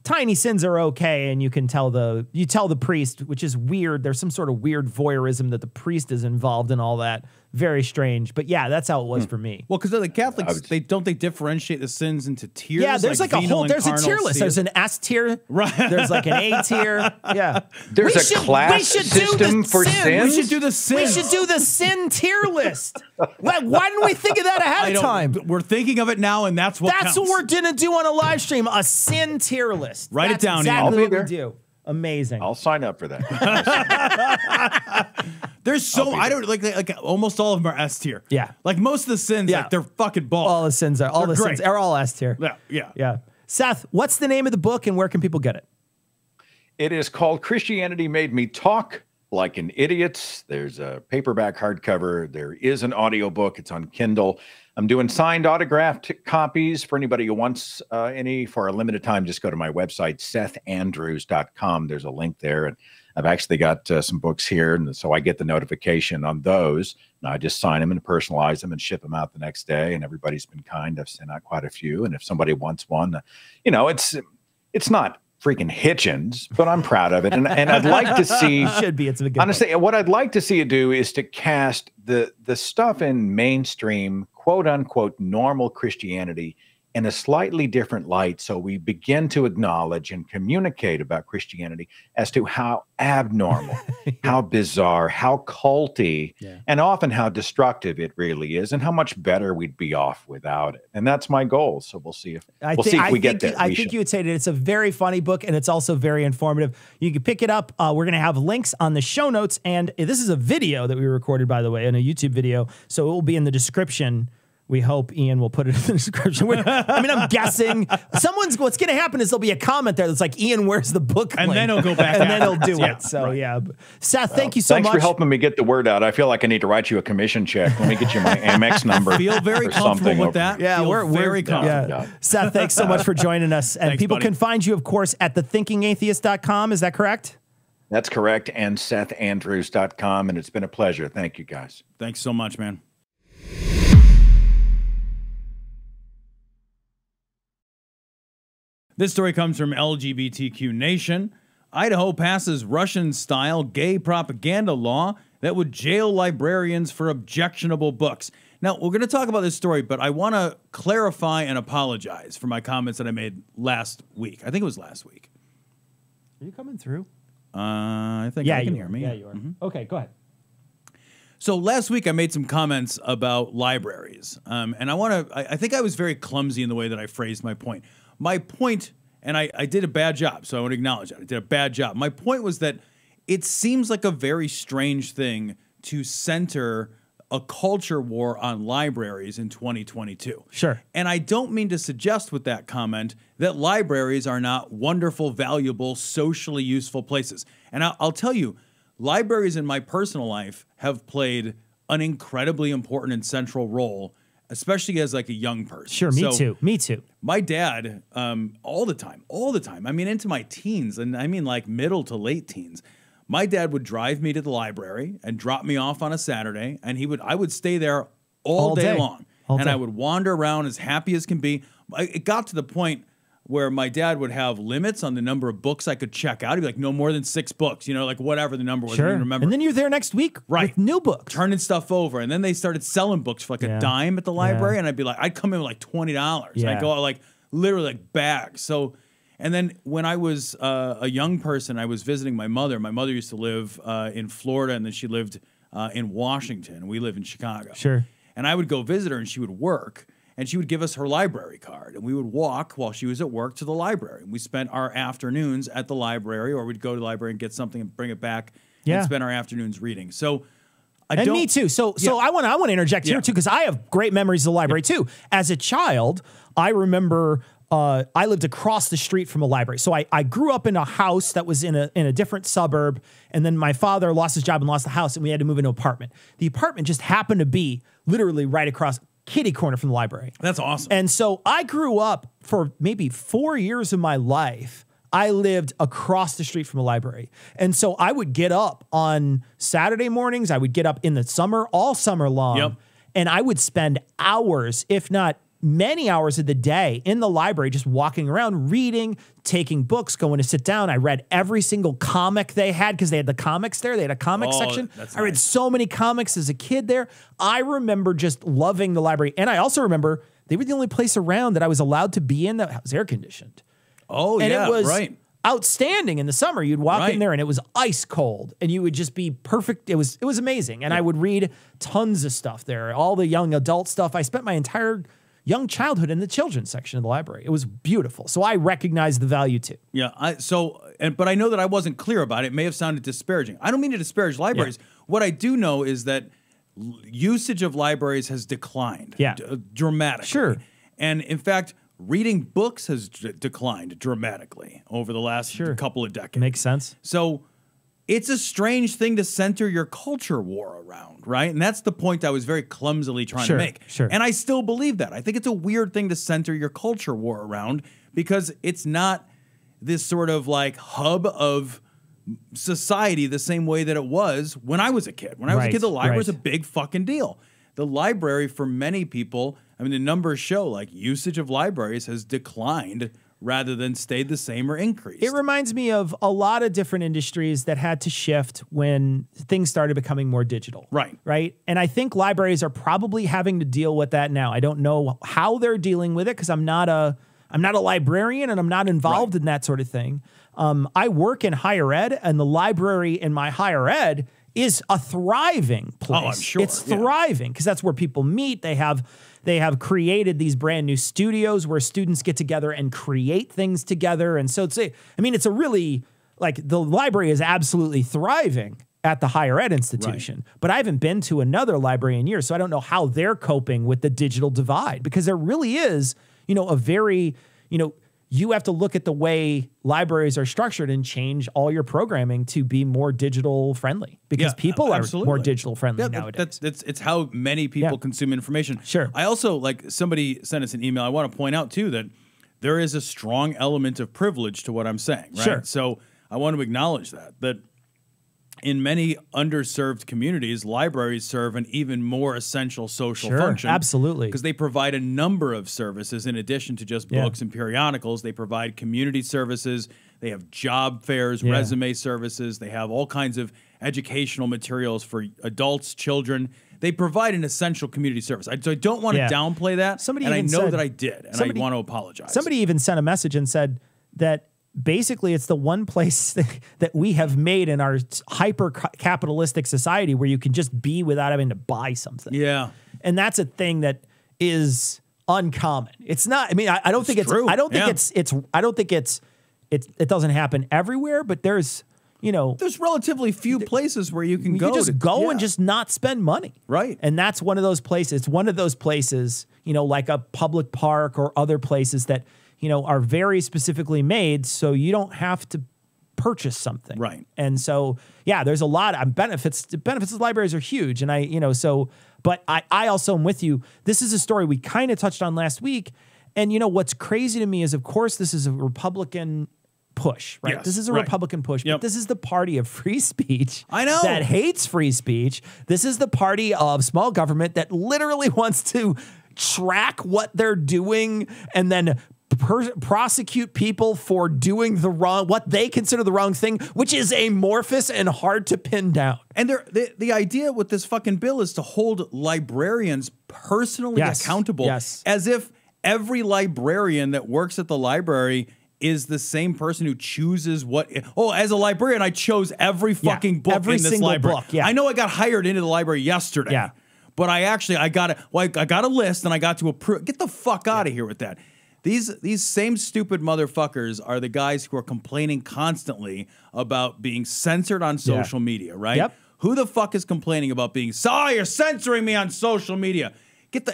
tiny sins are okay. And you tell the priest, which is weird. There's some sort of weird voyeurism that the priest is involved in all that. Very strange. But yeah, that's how it was for me.
Well, because the Catholics, they differentiate the sins into tiers.
Yeah, there's like a whole, there's a tier list. There's an S tier.
Right.
There's like an A tier. Yeah.
There's a class system for sins.
We should do the sins.
We should do the sin tier list. Why didn't we think of that ahead of time?
We're thinking of it now, and that's what
That's what we're gonna do on a live stream, a sin tier list.
Write it down, Ian.
Exactly what we do. Amazing.
I'll sign up for that.
There's so I don't like almost all of them are S tier.
Yeah.
Like most of the sins, like they're fucking balls.
All the sins are sins are all S tier.
Yeah.
Seth, what's the name of the book and where can people get it?
It is called Christianity Made Me Talk Like an Idiot. There's a paperback hardcover. There is an audiobook. It's on Kindle. I'm doing signed autographed copies for anybody who wants any for a limited time. Just go to my website, sethandrews.com. There's a link there. And I've actually got some books here. And so I get the notification on those. And I just sign them and personalize them and ship them out the next day. And everybody's been kind. I've sent out quite a few. And if somebody wants one, it's not freaking Hitchens, but I'm proud of it. And I'd like to see,
should be, it's a good
honestly,
book.
what I'd like to see it do is to cast the stuff in mainstream, quote unquote, normal Christianity in a slightly different light. So we begin to acknowledge and communicate about Christianity as to how abnormal, how bizarre, how culty, and often how destructive it really is, and how much better we'd be off without it. And that's my goal. So we'll see if we get there.
I think you would say that it's a very funny book and it's also very informative. You can pick it up. We're going to have links on the show notes. And this is a video that we recorded, by the way, in a YouTube video. So it will be in the description. We hope Ian will put it in the description. I'm guessing what's going to happen is there'll be a comment there that's like, Ian, where's the book
and
link?
then he'll go back
and then he'll do it. So Seth, thank you so much.
Thanks for helping me get the word out. I feel like I need to write you a commission check. Let me get you my Amex number.
Feel very comfortable with that.
Yeah,
we're very comfortable.
Yeah. Seth, thanks so much for joining us. And
thanks,
people
buddy.
can find you, of course, at thethinkingatheist.com. Is that correct?
That's correct. And sethandrews.com. And it's been a pleasure. Thank you, guys.
Thanks so much, man. This story comes from LGBTQ Nation. Idaho passes Russian-style gay propaganda law that would jail librarians for objectionable books. Now, we're going to talk about this story, but I want to clarify and apologize for my comments that I made last week. I think it was last week.
Are you coming through?
I think I can hear me.
Yeah, you are. Okay, go ahead.
So last week I made some comments about libraries, and I think I was very clumsy in the way that I phrased my point. My point, and I did a bad job, so I want to acknowledge that. I did a bad job. My point was that it seems like a very strange thing to center a culture war on libraries in 2022.
Sure.
And I don't mean to suggest with that comment that libraries are not wonderful, valuable, socially useful places. And I'll tell you, libraries in my personal life have played an incredibly important and central role, especially as like a young person.
Sure, me too.
My dad, all the time, I mean, into my teens, and I mean like middle to late teens, my dad would drive me to the library and drop me off on a Saturday, and I would stay there all day
day.
long.
All
And
day.
I would wander around as happy as can be. It got to the point where my dad would have limits on the number of books I could check out. He'd be like, no more than 6 books, like whatever the number was. I
Sure.
don't even remember.
And then you're there next week
Right.
with new books.
Turning stuff over. And then they started selling books for like
Yeah.
a dime at the library. And I'd be like, I'd come in with like $20.
Yeah.
I'd go out like literally like bags. So, and then when I was a young person, I was visiting my mother. My mother used to live in Florida, and then she lived in Washington. We live in Chicago.
Sure.
And I would go visit her, and she would work. And she would give us her library card, and we would walk while she was at work to the library. And we spent our afternoons at the library, or we'd go to the library and get something and bring it back
Yeah.
and spend our afternoons reading. So
And me too. So I want to interject here
Yeah.
too, because I have great memories of the library too. As a child, I remember I lived across the street from a library. So I grew up in a house that was in a different suburb, and then my father lost his job and lost the house, and we had to move into an apartment. The apartment just happened to be literally right across kitty corner from the library.
That's awesome.
And so I grew up for maybe 4 years of my life. I lived across the street from a library. And so I would get up on Saturday mornings. I would get up in the summer, all summer long.
Yep.
And I would spend hours, if not many hours of the day in the library, just walking around, reading, taking books, going to sit down. I read every single comic they had because they had the comics there. They had a comic section.
that's
I read
nice.
so many comics as a kid there. I remember just loving the library. And I also remember they were the only place around that I was allowed to be in that was air conditioned.
Oh,
And
yeah,
it was
right.
outstanding in the summer. You'd walk in
Right.
there and it was ice cold and you would just be perfect. It was amazing. And I would read tons of stuff there, all the young adult stuff. I spent my entire young childhood in the children's section of the library. It was beautiful. So I recognize the value too.
Yeah. But I know that I wasn't clear about it. It may have sounded disparaging. I don't mean to disparage libraries. What I do know is that usage of libraries has declined dramatically.
Sure.
And in fact, reading books has declined dramatically over the last couple of decades.
Makes sense.
So it's a strange thing to center your culture war around, right? And that's the point I was very clumsily trying to make.
Sure.
And I still believe that. I think it's a weird thing to center your culture war around because it's not this sort of like hub of society the same way that it was when I was a kid. When I was a kid, the library was a big fucking deal. The library for many people, I mean, the numbers show like usage of libraries has declined rather than stayed the same or increased.
It reminds me of a lot of different industries that had to shift when things started becoming more digital.
Right.
Right. And I think libraries are probably having to deal with that now. I don't know how they're dealing with it because I'm not a librarian and I'm not involved in that sort of thing. I work in higher ed, and the library in my higher ed is a thriving place.
Oh, I'm sure.
It's thriving because that's where people meet. They have created these brand new studios where students get together and create things together. And so it's a really, like, the library is absolutely thriving at the higher ed institution.
Right.
But I haven't been to another library in years, so I don't know how they're coping with the digital divide, because there really is, a very, you have to look at the way libraries are structured and change all your programming to be more digital friendly, because people are more digital friendly nowadays.
It's how many people consume information.
Sure.
I also, somebody sent us an email. I want to point out too that there is a strong element of privilege to what I'm saying. Right.
Sure.
So I want to acknowledge that in many underserved communities, libraries serve an even more essential social function.
Absolutely.
Because they provide a number of services in addition to just books and periodicals. They provide community services. They have job fairs, resume services. They have all kinds of educational materials for adults, children. They provide an essential community service. So I don't want to downplay that. I know that I did, and I want to apologize.
Somebody even sent a message and said that basically it's the one place that we have made in our hyper capitalistic society where you can just be without having to buy something.
Yeah.
And that's a thing that is uncommon. It's not, I don't think it's
true.
I don't think it doesn't happen everywhere, but there's
relatively few places where you can
you
go.
can just go and just not spend money.
Right.
And that's one of those places. It's one of those places, like a public park or other places that, are very specifically made so you don't have to purchase something.
Right.
And so, there's a lot of benefits. The benefits of libraries are huge. And but I also am with you. This is a story we kind of touched on last week. And what's crazy to me is, of course, this is a Republican push, right?
Yes,
This is a
right.
Republican push,
Yep.
but this is the party of free speech.
I know.
That hates free speech. This is the party of small government that literally wants to track what they're doing and then prosecute people for doing what they consider the wrong thing, which is amorphous and hard to pin down.
And the idea with this fucking bill is to hold librarians personally accountable, as if every librarian that works at the library is the same person who chooses what. Oh, as a librarian, I chose every fucking book
every
in this
single
library.
book, yeah.
I know I got hired into the library yesterday.
Yeah.
But I got a list and I got to approve. Get the fuck out of here with that. These same stupid motherfuckers are the guys who are complaining constantly about being censored on social media, right?
Yep.
Who the fuck is complaining about being, you're censoring me on social media?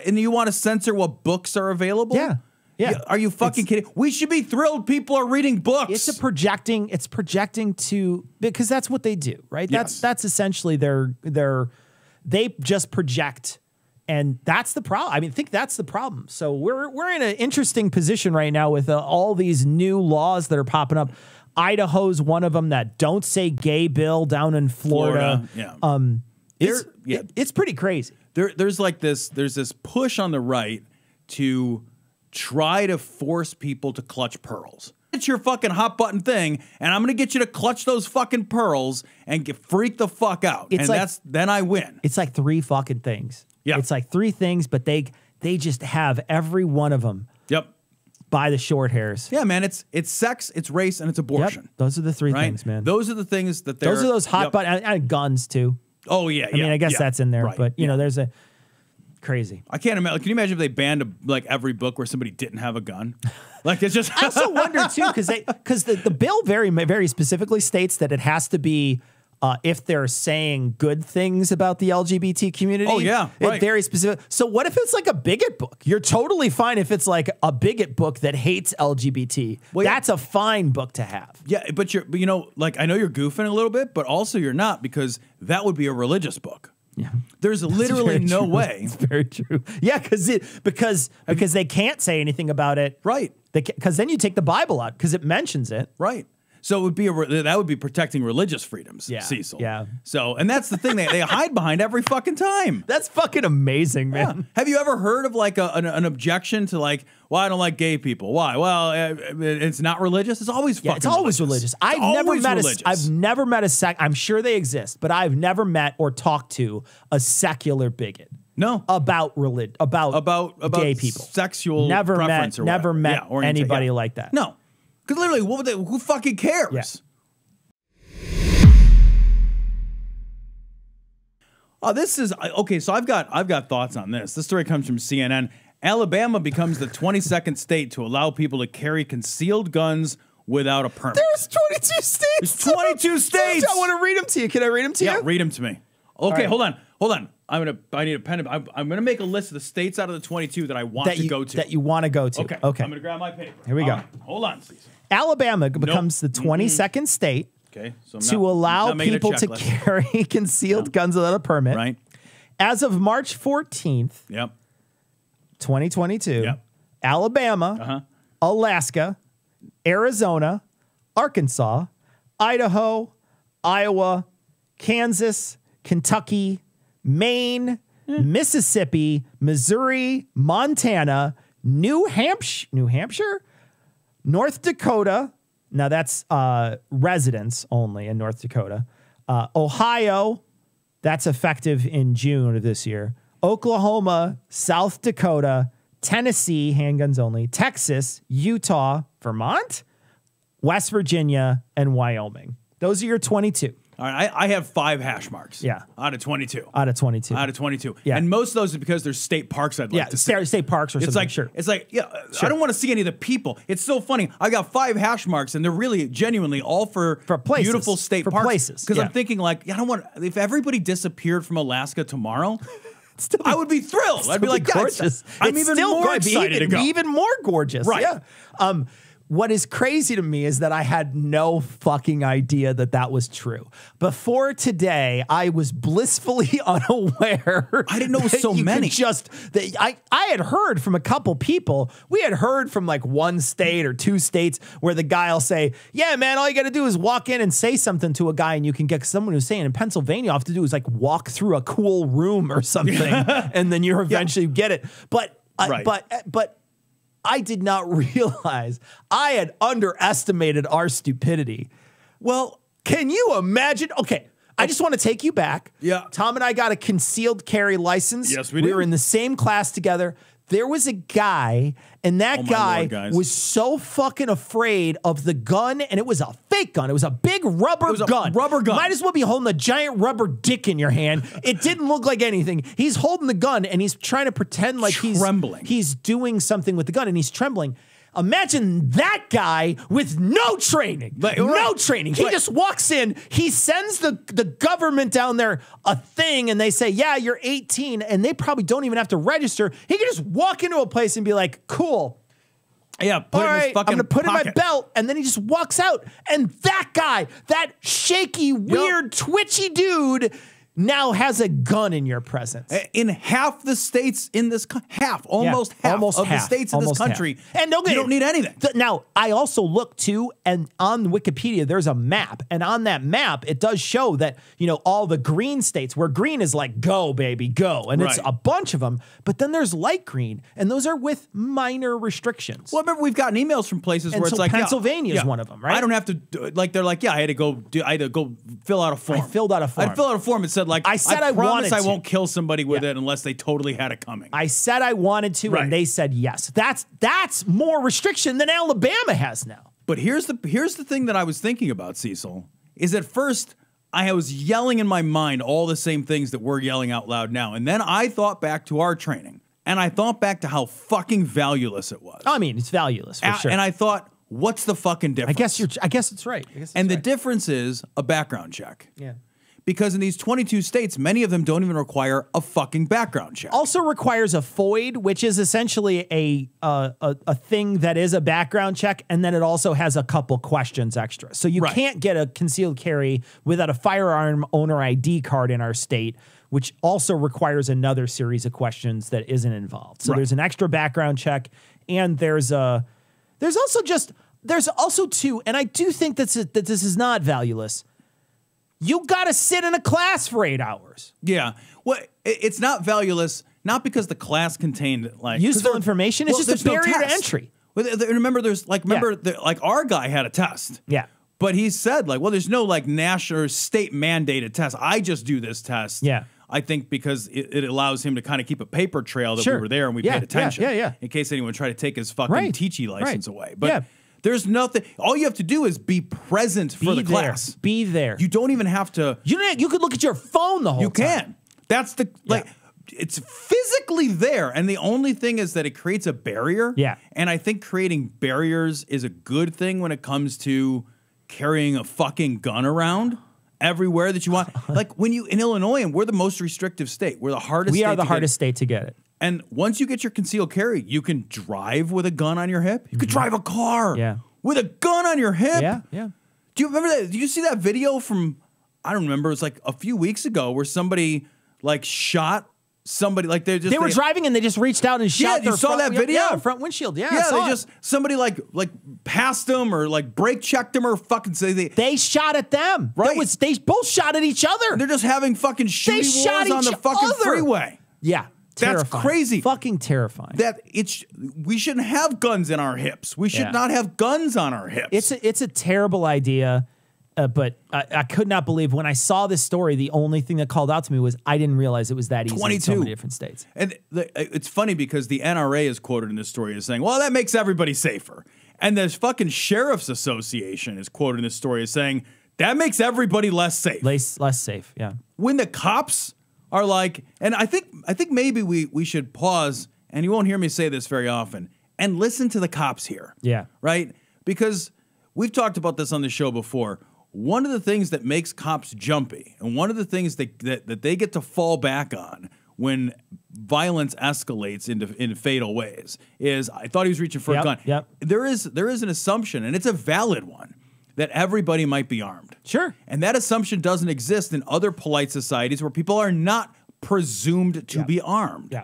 And you want to censor what books are available?
Yeah. Yeah.
Are you fucking kidding? We should be thrilled people are reading books.
It's projecting to, because that's what they do, right?
Yes.
That's essentially they just project. And that's the problem. I think that's the problem. So we're in an interesting position right now with all these new laws that are popping up. Idaho's one of them, that don't say gay bill down in Florida.
Yeah.
It's pretty crazy.
There's this push on the right to try to force people to clutch pearls. It's your fucking hot button thing, and I'm gonna get you to clutch those fucking pearls and freak the fuck out. Then I win.
It's like 3 fucking things.
Yeah.
It's like 3 things, but they just have every one of them.
Yep.
By the short hairs.
Yeah, man. It's sex, it's race, and it's abortion.
Yep. Those are the 3
right?
things, man.
Those are the things that
those are those hot button and guns too.
Oh yeah.
I mean, I guess that's in there,
right,
but you know, there's a crazy.
I can't imagine. Can you imagine if they banned every book where somebody didn't have a gun? Like it's just.
I also wonder too, because the bill very specifically states that it has to be if they're saying good things about the LGBT community.
Oh yeah,
it's
right.
very specific. So what if it's like a bigot book? You're totally fine if it's like a bigot book that hates LGBT. Well, that's a fine book to have.
Yeah, but you know, like I know you're goofing a little bit, but also you're not, because that would be a religious book.
Yeah.
There's literally no way.
It's very true. Yeah, because they can't say anything about it.
Right.
Because then you take the Bible out because it mentions it.
Right. So it would be that would be protecting religious freedoms, Cecil.
Yeah.
So, and that's the thing, they hide behind every fucking time.
That's fucking amazing, man.
Yeah. Have you ever heard of like an objection to like, well, I don't like gay people. Why? Well, it's not religious. It's always fucking.
It's always religious. I've never met a I'm sure they exist, but I've never met or talked to a secular bigot.
No.
About religion, about gay people.
Sexual preference
never met anybody like that.
No. Because literally, who fucking cares?
Yeah.
Oh, this is okay. So I've got thoughts on this. This story comes from CNN. Alabama becomes the 22nd state to allow people to carry concealed guns without a permit.
There's 22 states.
There's 22 states.
I want to read them to you. Can I read them to you?
Yeah, read them to me. Okay,
right.
Hold on. I need a pen. I'm gonna make a list of the states out of the 22 that I want to go to.
That you want to go to.
Okay.
Okay.
I'm gonna grab my paper.
Here we go.
Right. Hold on, please.
Alabama becomes the 22nd state to allow people to carry concealed guns without a permit.
Right.
As of March 14th, 2022, Alabama, Alaska, Arizona, Arkansas, Idaho, Iowa, Kansas, Kentucky, Maine, Mississippi, Missouri, Montana, New Hampshire, North Dakota. Now that's residents only in North Dakota. Ohio, that's effective in June of this year. Oklahoma, South Dakota, Tennessee, handguns only. Texas, Utah, Vermont, West Virginia, and Wyoming. Those are your 22.
All right, I have 5 hash marks.
Yeah.
Out of 22.
Out of 22.
Out of 22.
Yeah.
And most of those are because there's state parks I'd like to see.
State parks or something.
Like,
sure.
It's like, I don't want to see any of the people. It's so funny. I got 5 hash marks, and they're really genuinely all for
places.
Beautiful state parks. Places. Because I'm thinking like, I don't want, if everybody disappeared from Alaska tomorrow, I would be thrilled. I'd be like,
gorgeous.
I'm even more excited to go.
Even more gorgeous.
Right.
Yeah. what is crazy to me is that I had no fucking idea that that was true. Before today, I was blissfully unaware.
I didn't know it was so many.
I had heard from a couple people. We had heard from like one state or two states where the guy will say, yeah, man, all you got to do is walk in and say something to a guy and you can get someone who's saying in Pennsylvania, all you have to do is like walk through a cool room or something and then you eventually get it. But I did not realize I had underestimated our stupidity. Well, can you imagine? Okay, I just want to take you back.
Yeah.
Tom and I got a concealed carry license.
Yes, we did.
We were in the same class together. There was a guy, and that guy was so fucking afraid of the gun, and it was a fake gun. It was a big rubber gun.
Rubber gun.
Might as well be holding a giant rubber dick in your hand. It didn't look like anything. He's holding the gun, and he's trying to pretend like he's doing something with the gun, and he's trembling. Imagine that guy with no training. No training. He just walks in. He sends the government down there a thing and they say, yeah, you're 18. And they probably don't even have to register. He can just walk into a place and be like, cool.
Yeah,
All right, I'm going to put it in my belt. And then he just walks out. And that guy, that shaky, weird, twitchy dude now has a gun in your presence.
In half the states in this almost half of the states in this country,
and you
don't need anything.
Now, I also looked too, and on Wikipedia, there's a map, and on that map, it does show that, you know, all the green states, where green is like, go, baby, go, and it's a bunch of them, but then there's light green, and those are with minor restrictions.
Well, remember, we've gotten emails from places where it's like,
Pennsylvania is one of them, right?
I don't have to, like, they're like, yeah, I had to go fill out a form.
I filled out a form.
I filled out a form. It said, like,
I said I
promise
wanted
I won't kill somebody with it unless they totally had it coming.
I said I wanted to, and they said yes. That's more restriction than Alabama has now.
But here's the thing that I was thinking about, Cecil, is at first I was yelling in my mind all the same things that we're yelling out loud now. And then I thought back to our training, and I thought back to how fucking valueless it was.
I mean, it's valueless for sure.
And I thought, what's the fucking difference?
I guess it's right.
The difference is a background check.
Yeah.
Because in these 22 states, many of them don't even require a fucking background check.
Also requires a FOID, which is essentially a thing that is a background check, and then it also has a couple questions extra. So you can't get a concealed carry without a firearm owner ID card in our state, which also requires another series of questions that isn't involved. So there's an extra background check, and there's also too, and I do think that this is not valueless. You got to sit in a class for 8 hours.
Yeah. Well, it's not valueless, not because the class contained like
useful information. It's just a barrier to entry.
Remember, our guy had a test.
Yeah.
But he said, like, well, there's no like national or state mandated test. I just do this test.
Yeah.
I think because it allows him to kind of keep a paper trail that we were there and we paid attention.
Yeah.
In case anyone tried to take his fucking teaching license away. But there's nothing. All you have to do is be present for the class.
Be there.
You don't even have to.
You could look at your phone the whole time.
You can. That's the it's physically there, and the only thing is that it creates a barrier.
Yeah.
And I think creating barriers is a good thing when it comes to carrying a fucking gun around everywhere that you want. Like when you in Illinois, and we're the most restrictive state. We're the hardest.
We are the hardest state to get it.
And once you get your concealed carry, you can drive with a gun on your hip. You could drive a car with a gun on your hip.
Yeah.
Do you remember that? Did you see that video from, I don't remember, it was like a few weeks ago where somebody like shot somebody, like they
were driving and they just reached out and shot their
you saw that video?
Yeah, front windshield. Yeah,
somebody like passed them or like brake checked them or fucking say
they shot at them.
Right.
They both shot at each other.
They're just having fucking shooting wars on the fucking freeway.
Yeah.
That's crazy.
Fucking terrifying.
We shouldn't have guns in our hips. We should not have guns on our hips.
It's a terrible idea, but I could not believe when I saw this story, the only thing that called out to me was I didn't realize it was that easy
22.
in so many different states.
And it's funny because the NRA is quoted in this story as saying, well, that makes everybody safer. And the fucking Sheriff's Association is quoted in this story as saying, that makes everybody less safe.
Less safe, yeah.
When the cops are like, and I think maybe we should pause, and you won't hear me say this very often, and listen to the cops here.
Yeah.
Right? Because we've talked about this on the show before. One of the things that makes cops jumpy, and one of the things that they get to fall back on when violence escalates into fatal ways is I thought he was reaching for a gun.
Yep.
There is an assumption, and it's a valid one, that everybody might be armed.
Sure.
And that assumption doesn't exist in other polite societies where people are not presumed to be armed.
Yeah.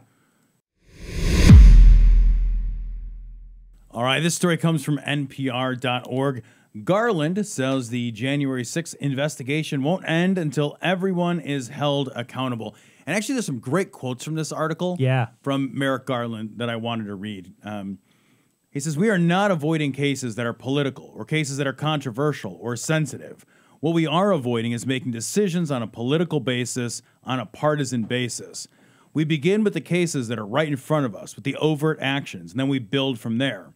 All right, this story comes from NPR.org. Garland says the January 6th investigation won't end until everyone is held accountable. And actually, there's some great quotes from this article from Merrick Garland that I wanted to read. He says, "We are not avoiding cases that are political or cases that are controversial or sensitive. What we are avoiding is making decisions on a political basis, on a partisan basis. We begin with the cases that are right in front of us, with the overt actions, and then we build from there.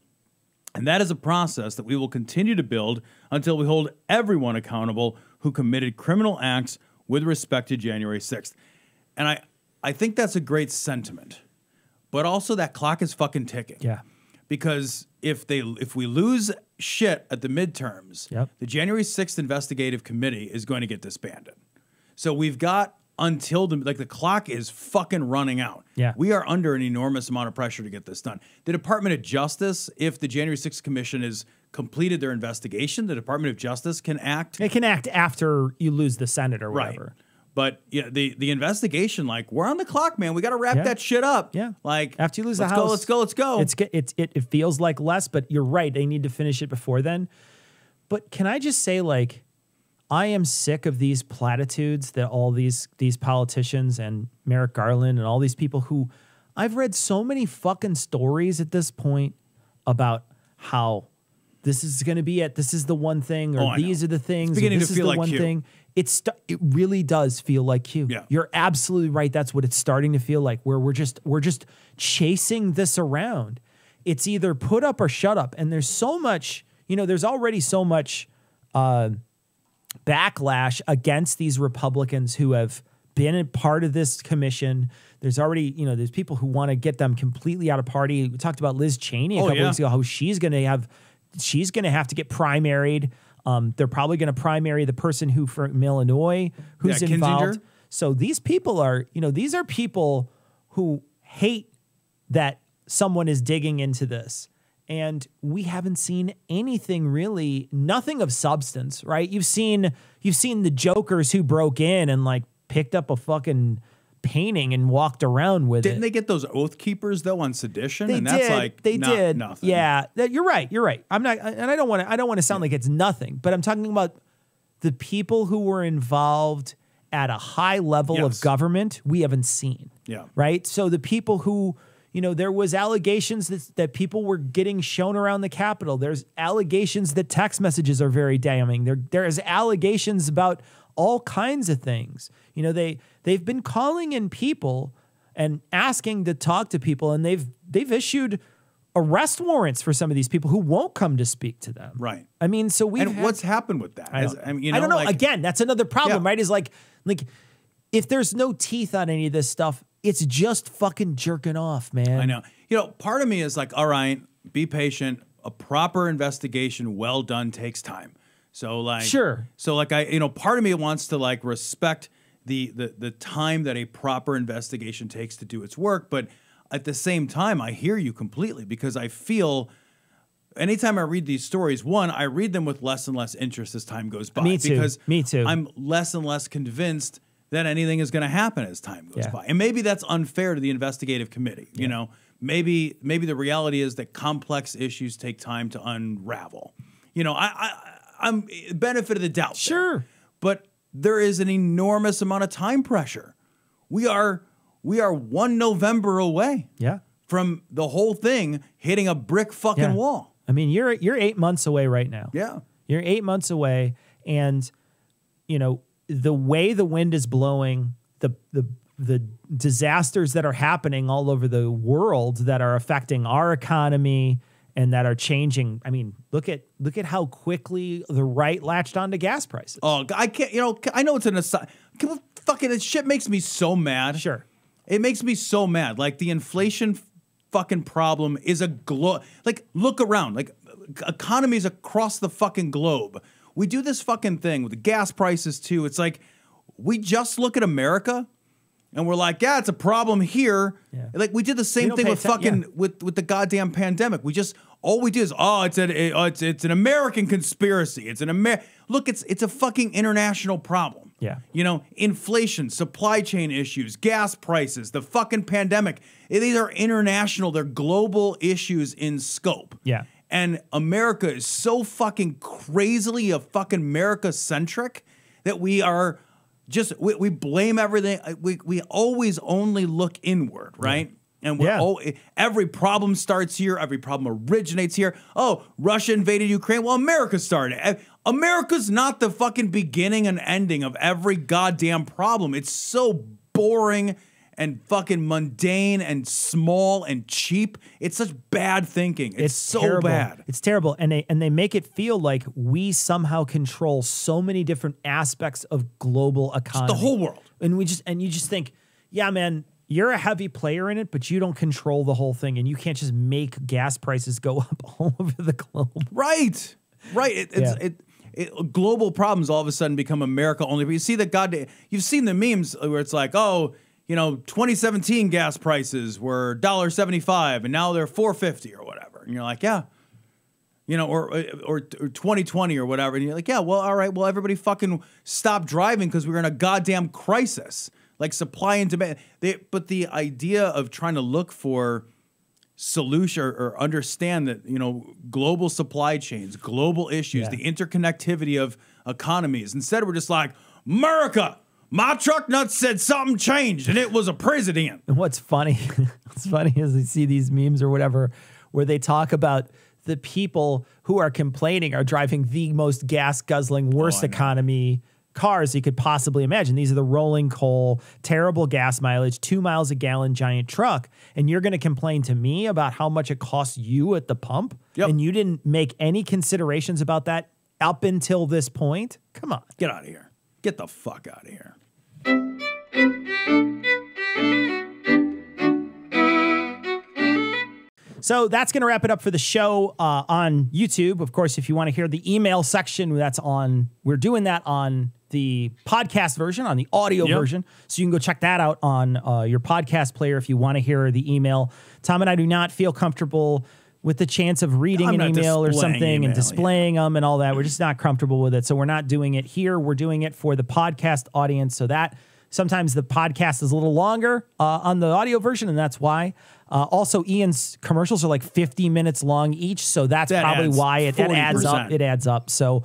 And that is a process that we will continue to build until we hold everyone accountable who committed criminal acts with respect to January 6th. And I think that's a great sentiment. But also that clock is fucking ticking.
Yeah.
Because if we lose shit at the midterms, the January 6th investigative committee is going to get disbanded. So we've got until the clock is fucking running out.
Yeah.
We are under an enormous amount of pressure to get this done. The Department of Justice, if the January 6th Commission has completed their investigation, the Department of Justice can act.
It can act after you lose the Senate or whatever.
Right. But yeah, the investigation, like, we're on the clock, man. We got to wrap that shit up.
Yeah.
Like,
after you lose the House,
let's go.
It feels like less, but you're right. They need to finish it before then. But can I just say, like, I am sick of these platitudes that all these politicians and Merrick Garland and all these people who I've read so many fucking stories at this point about how this is going to be it. This is the one thing, or these are the things.
It's beginning
this
to
is
feel
the
like
one
Q.
thing. It really does feel like Q.
Yeah.
You're absolutely right. That's what it's starting to feel like, where we're just chasing this around. It's either put up or shut up. And there's so much, there's already so much backlash against these Republicans who have been a part of this commission. There's already, there's people who want to get them completely out of party. We talked about Liz Cheney a couple weeks ago, how she's going to have to get primaried. They're probably going to primary the person who from Illinois who's involved.
Kinzinger.
So these people are, these are people who hate that someone is digging into this. And we haven't seen anything really, nothing of substance, right? You've seen the jokers who broke in and like picked up a fucking painting and walked around with
Didn't they get those oath keepers though on sedition?
They
and
did.
That's like
they did.
Nothing.
Yeah, you're right. You're right. I'm not, and I don't want to sound like it's nothing, but I'm talking about the people who were involved at a high level of government. We haven't seen.
Yeah.
Right. So the people who, there was allegations that people were getting shown around the Capitol. There's allegations that text messages are very damning. There's allegations about all kinds of things. They've been calling in people and asking to talk to people, and they've issued arrest warrants for some of these people who won't come to speak to them.
Right.
I mean, so
what's happened with that?
I don't know. Again, that's another problem, right? Is like if there's no teeth on any of this stuff, it's just fucking jerking off, man.
I know. Part of me is like, all right, be patient. A proper investigation, well done, takes time. So like,
sure.
So like part of me wants to like respect the time that a proper investigation takes to do its work, but at the same time, I hear you completely, because I feel anytime I read these stories, one, I read them with less and less interest as time goes by.
Me too.
Because
Me too.
I'm less and less convinced that anything is going to happen as time goes by. And maybe that's unfair to the investigative committee. Maybe the reality is that complex issues take time to unravel. I'm benefit of the doubt.
Sure.
There. But there is an enormous amount of time pressure. We are 1 November away from the whole thing hitting a brick fucking wall.
I mean, you're 8 months away right now.
Yeah.
You're 8 months away, and the way the wind is blowing, the disasters that are happening all over the world that are affecting our economy and that are changing. I mean, look at how quickly the right latched onto gas prices.
Oh, I can't. I know it's an aside. Fucking this shit makes me so mad.
Sure,
it makes me so mad. Like the inflation fucking problem is a like look around. Like economies across the fucking globe. We do this fucking thing with the gas prices too. It's like we just look at America and we're like, yeah, it's a problem here.
Yeah.
Like we did the
We
same
don't
thing
pay
with
atten-
fucking with the goddamn pandemic. We just all we do is it's an American conspiracy. It's an look. It's a fucking international problem.
Yeah.
You know, inflation, supply chain issues, gas prices, the fucking pandemic. These are international. They're global issues in scope.
Yeah.
And America is so fucking crazily a fucking America-centric that we are just, we blame everything. We always only look inward, right? And every problem starts here. Every problem originates here. Oh, Russia invaded Ukraine. Well, America started. America's not the fucking beginning and ending of every goddamn problem. It's so boring and fucking mundane and small and cheap. It's such bad thinking. It's so
terrible.
bad.
It's terrible. And they make it feel like we somehow control so many different aspects of global economy.
The whole world.
And you just think, yeah, man, you're a heavy player in it, but you don't control the whole thing. And you can't just make gas prices go up all over the globe.
Right. Global problems all of a sudden become America only. But you see you've seen the memes where it's like, oh, 2017 gas prices were $1.75 and now they're $4.50 or whatever. And you're like, yeah. Or 2020 or whatever. And you're like, yeah, well, all right. Well, everybody fucking stop driving because we're in a goddamn crisis. Like supply and demand. But the idea of trying to look for solution or understand that, global supply chains, global issues, the interconnectivity of economies. Instead, we're just like, America, my truck nuts said something changed and it was a president.
And what's funny is you see these memes or whatever where they talk about the people who are complaining are driving the most gas guzzling, worst economy cars you could possibly imagine. These are the rolling coal, terrible gas mileage, 2 miles a gallon giant truck. And you're going to complain to me about how much it costs you at the pump?
Yep.
And you didn't make any considerations about that up until this point? Come on.
Get out of here. Get the fuck out of here.
So that's going to wrap it up for the show on YouTube. Of course, if you want to hear the email section, we're doing that on the podcast version, on the audio version. So you can go check that out on your podcast player if you want to hear the email. Tom and I do not feel comfortable with the chance of reading an email or something and displaying them and all that. We're just not comfortable with it. So we're not doing it here. We're doing it for the podcast audience. So that sometimes the podcast is a little longer on the audio version, and that's why. Also, Ian's commercials are like 50 minutes long each, so that's probably why it adds up. It adds up. So,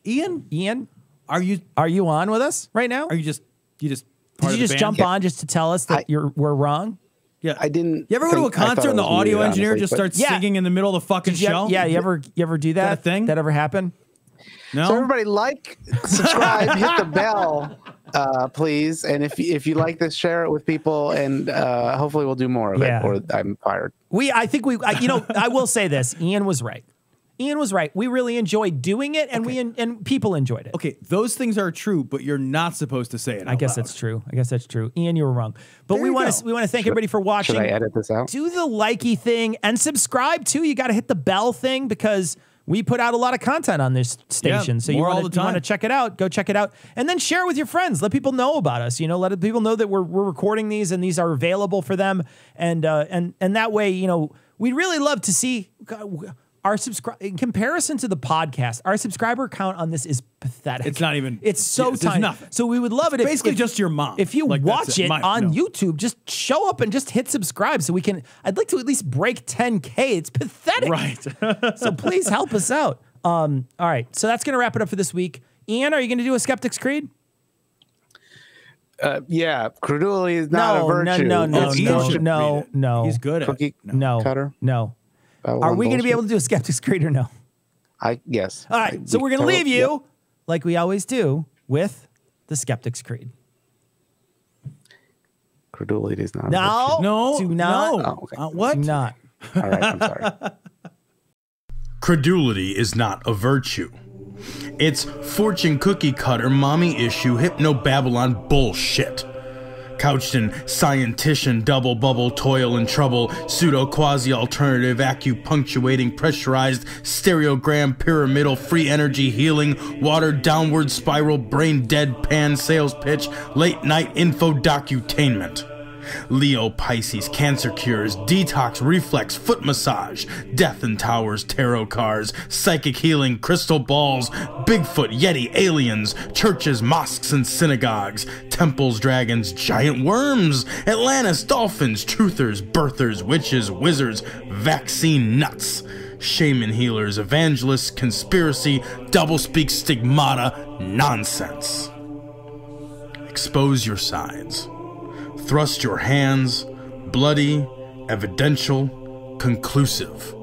Ian, are you on with us right now?
Are you just
Did you just jump on just to tell us that we're wrong?
Yeah,
I didn't.
You ever go to a concert and the audio engineer just starts singing in the middle of the fucking show?
Yeah, you ever do that?
Is that a thing?
That ever happen?
No.
So everybody, subscribe, hit the bell, please. And if you like this, share it with people, and hopefully we'll do more of it. Or I'm fired.
I will say this: Ian was right. We really enjoyed doing it, and and people enjoyed it.
Okay, those things are true, but you're not supposed to say it.
I guess that's true. Ian, you were wrong. But we want to thank everybody for watching.
Should I edit this out?
Do the likey thing and subscribe too. You got to hit the bell thing because we put out a lot of content on this station. So you want to check it out, go check it out. And then share it with your friends. Let people know about us. Let people know that we're recording these and these are available for them. And that way, we'd really love to see in comparison to the podcast, our subscriber count on this is pathetic.
It's not even.
It's so tiny.
Nothing.
So we would love it.
Basically, just your mom.
If you watch it on YouTube, just show up and just hit subscribe so we can. I'd like to at least break 10K. It's pathetic.
Right.
So please help us out. All right. So that's gonna wrap it up for this week. Ian, are you gonna do a Skeptic's Creed?
Yeah, credulity is not a virtue.
No.
He's good at
cookie cutter.
No. Are we going to be able to do a Skeptic's Creed or no?
Yes.
All right. So we're going to leave you, like we always do, with the Skeptic's Creed.
Credulity is not.
No. Do not.
No. Oh, okay.
What?
Do not.
All right. I'm sorry.
Credulity is not a virtue. It's fortune cookie cutter, mommy issue, hypno Babylon bullshit. Couched in scientician, double bubble, toil and trouble, pseudo-quasi-alternative, acupunctuating, pressurized, stereogram, pyramidal, free energy healing, water downward spiral, brain deadpan, sales pitch, late night info docutainment. Leo, Pisces, cancer cures, detox, reflex, foot massage, death and towers, tarot cards, psychic healing, crystal balls, Bigfoot, Yeti, aliens, churches, mosques and synagogues, temples, dragons, giant worms, Atlantis, dolphins, truthers, birthers, witches, wizards, vaccine nuts, shaman healers, evangelists, conspiracy, doublespeak, stigmata, nonsense. Expose your sides. Thrust your hands, bloody, evidential, conclusive.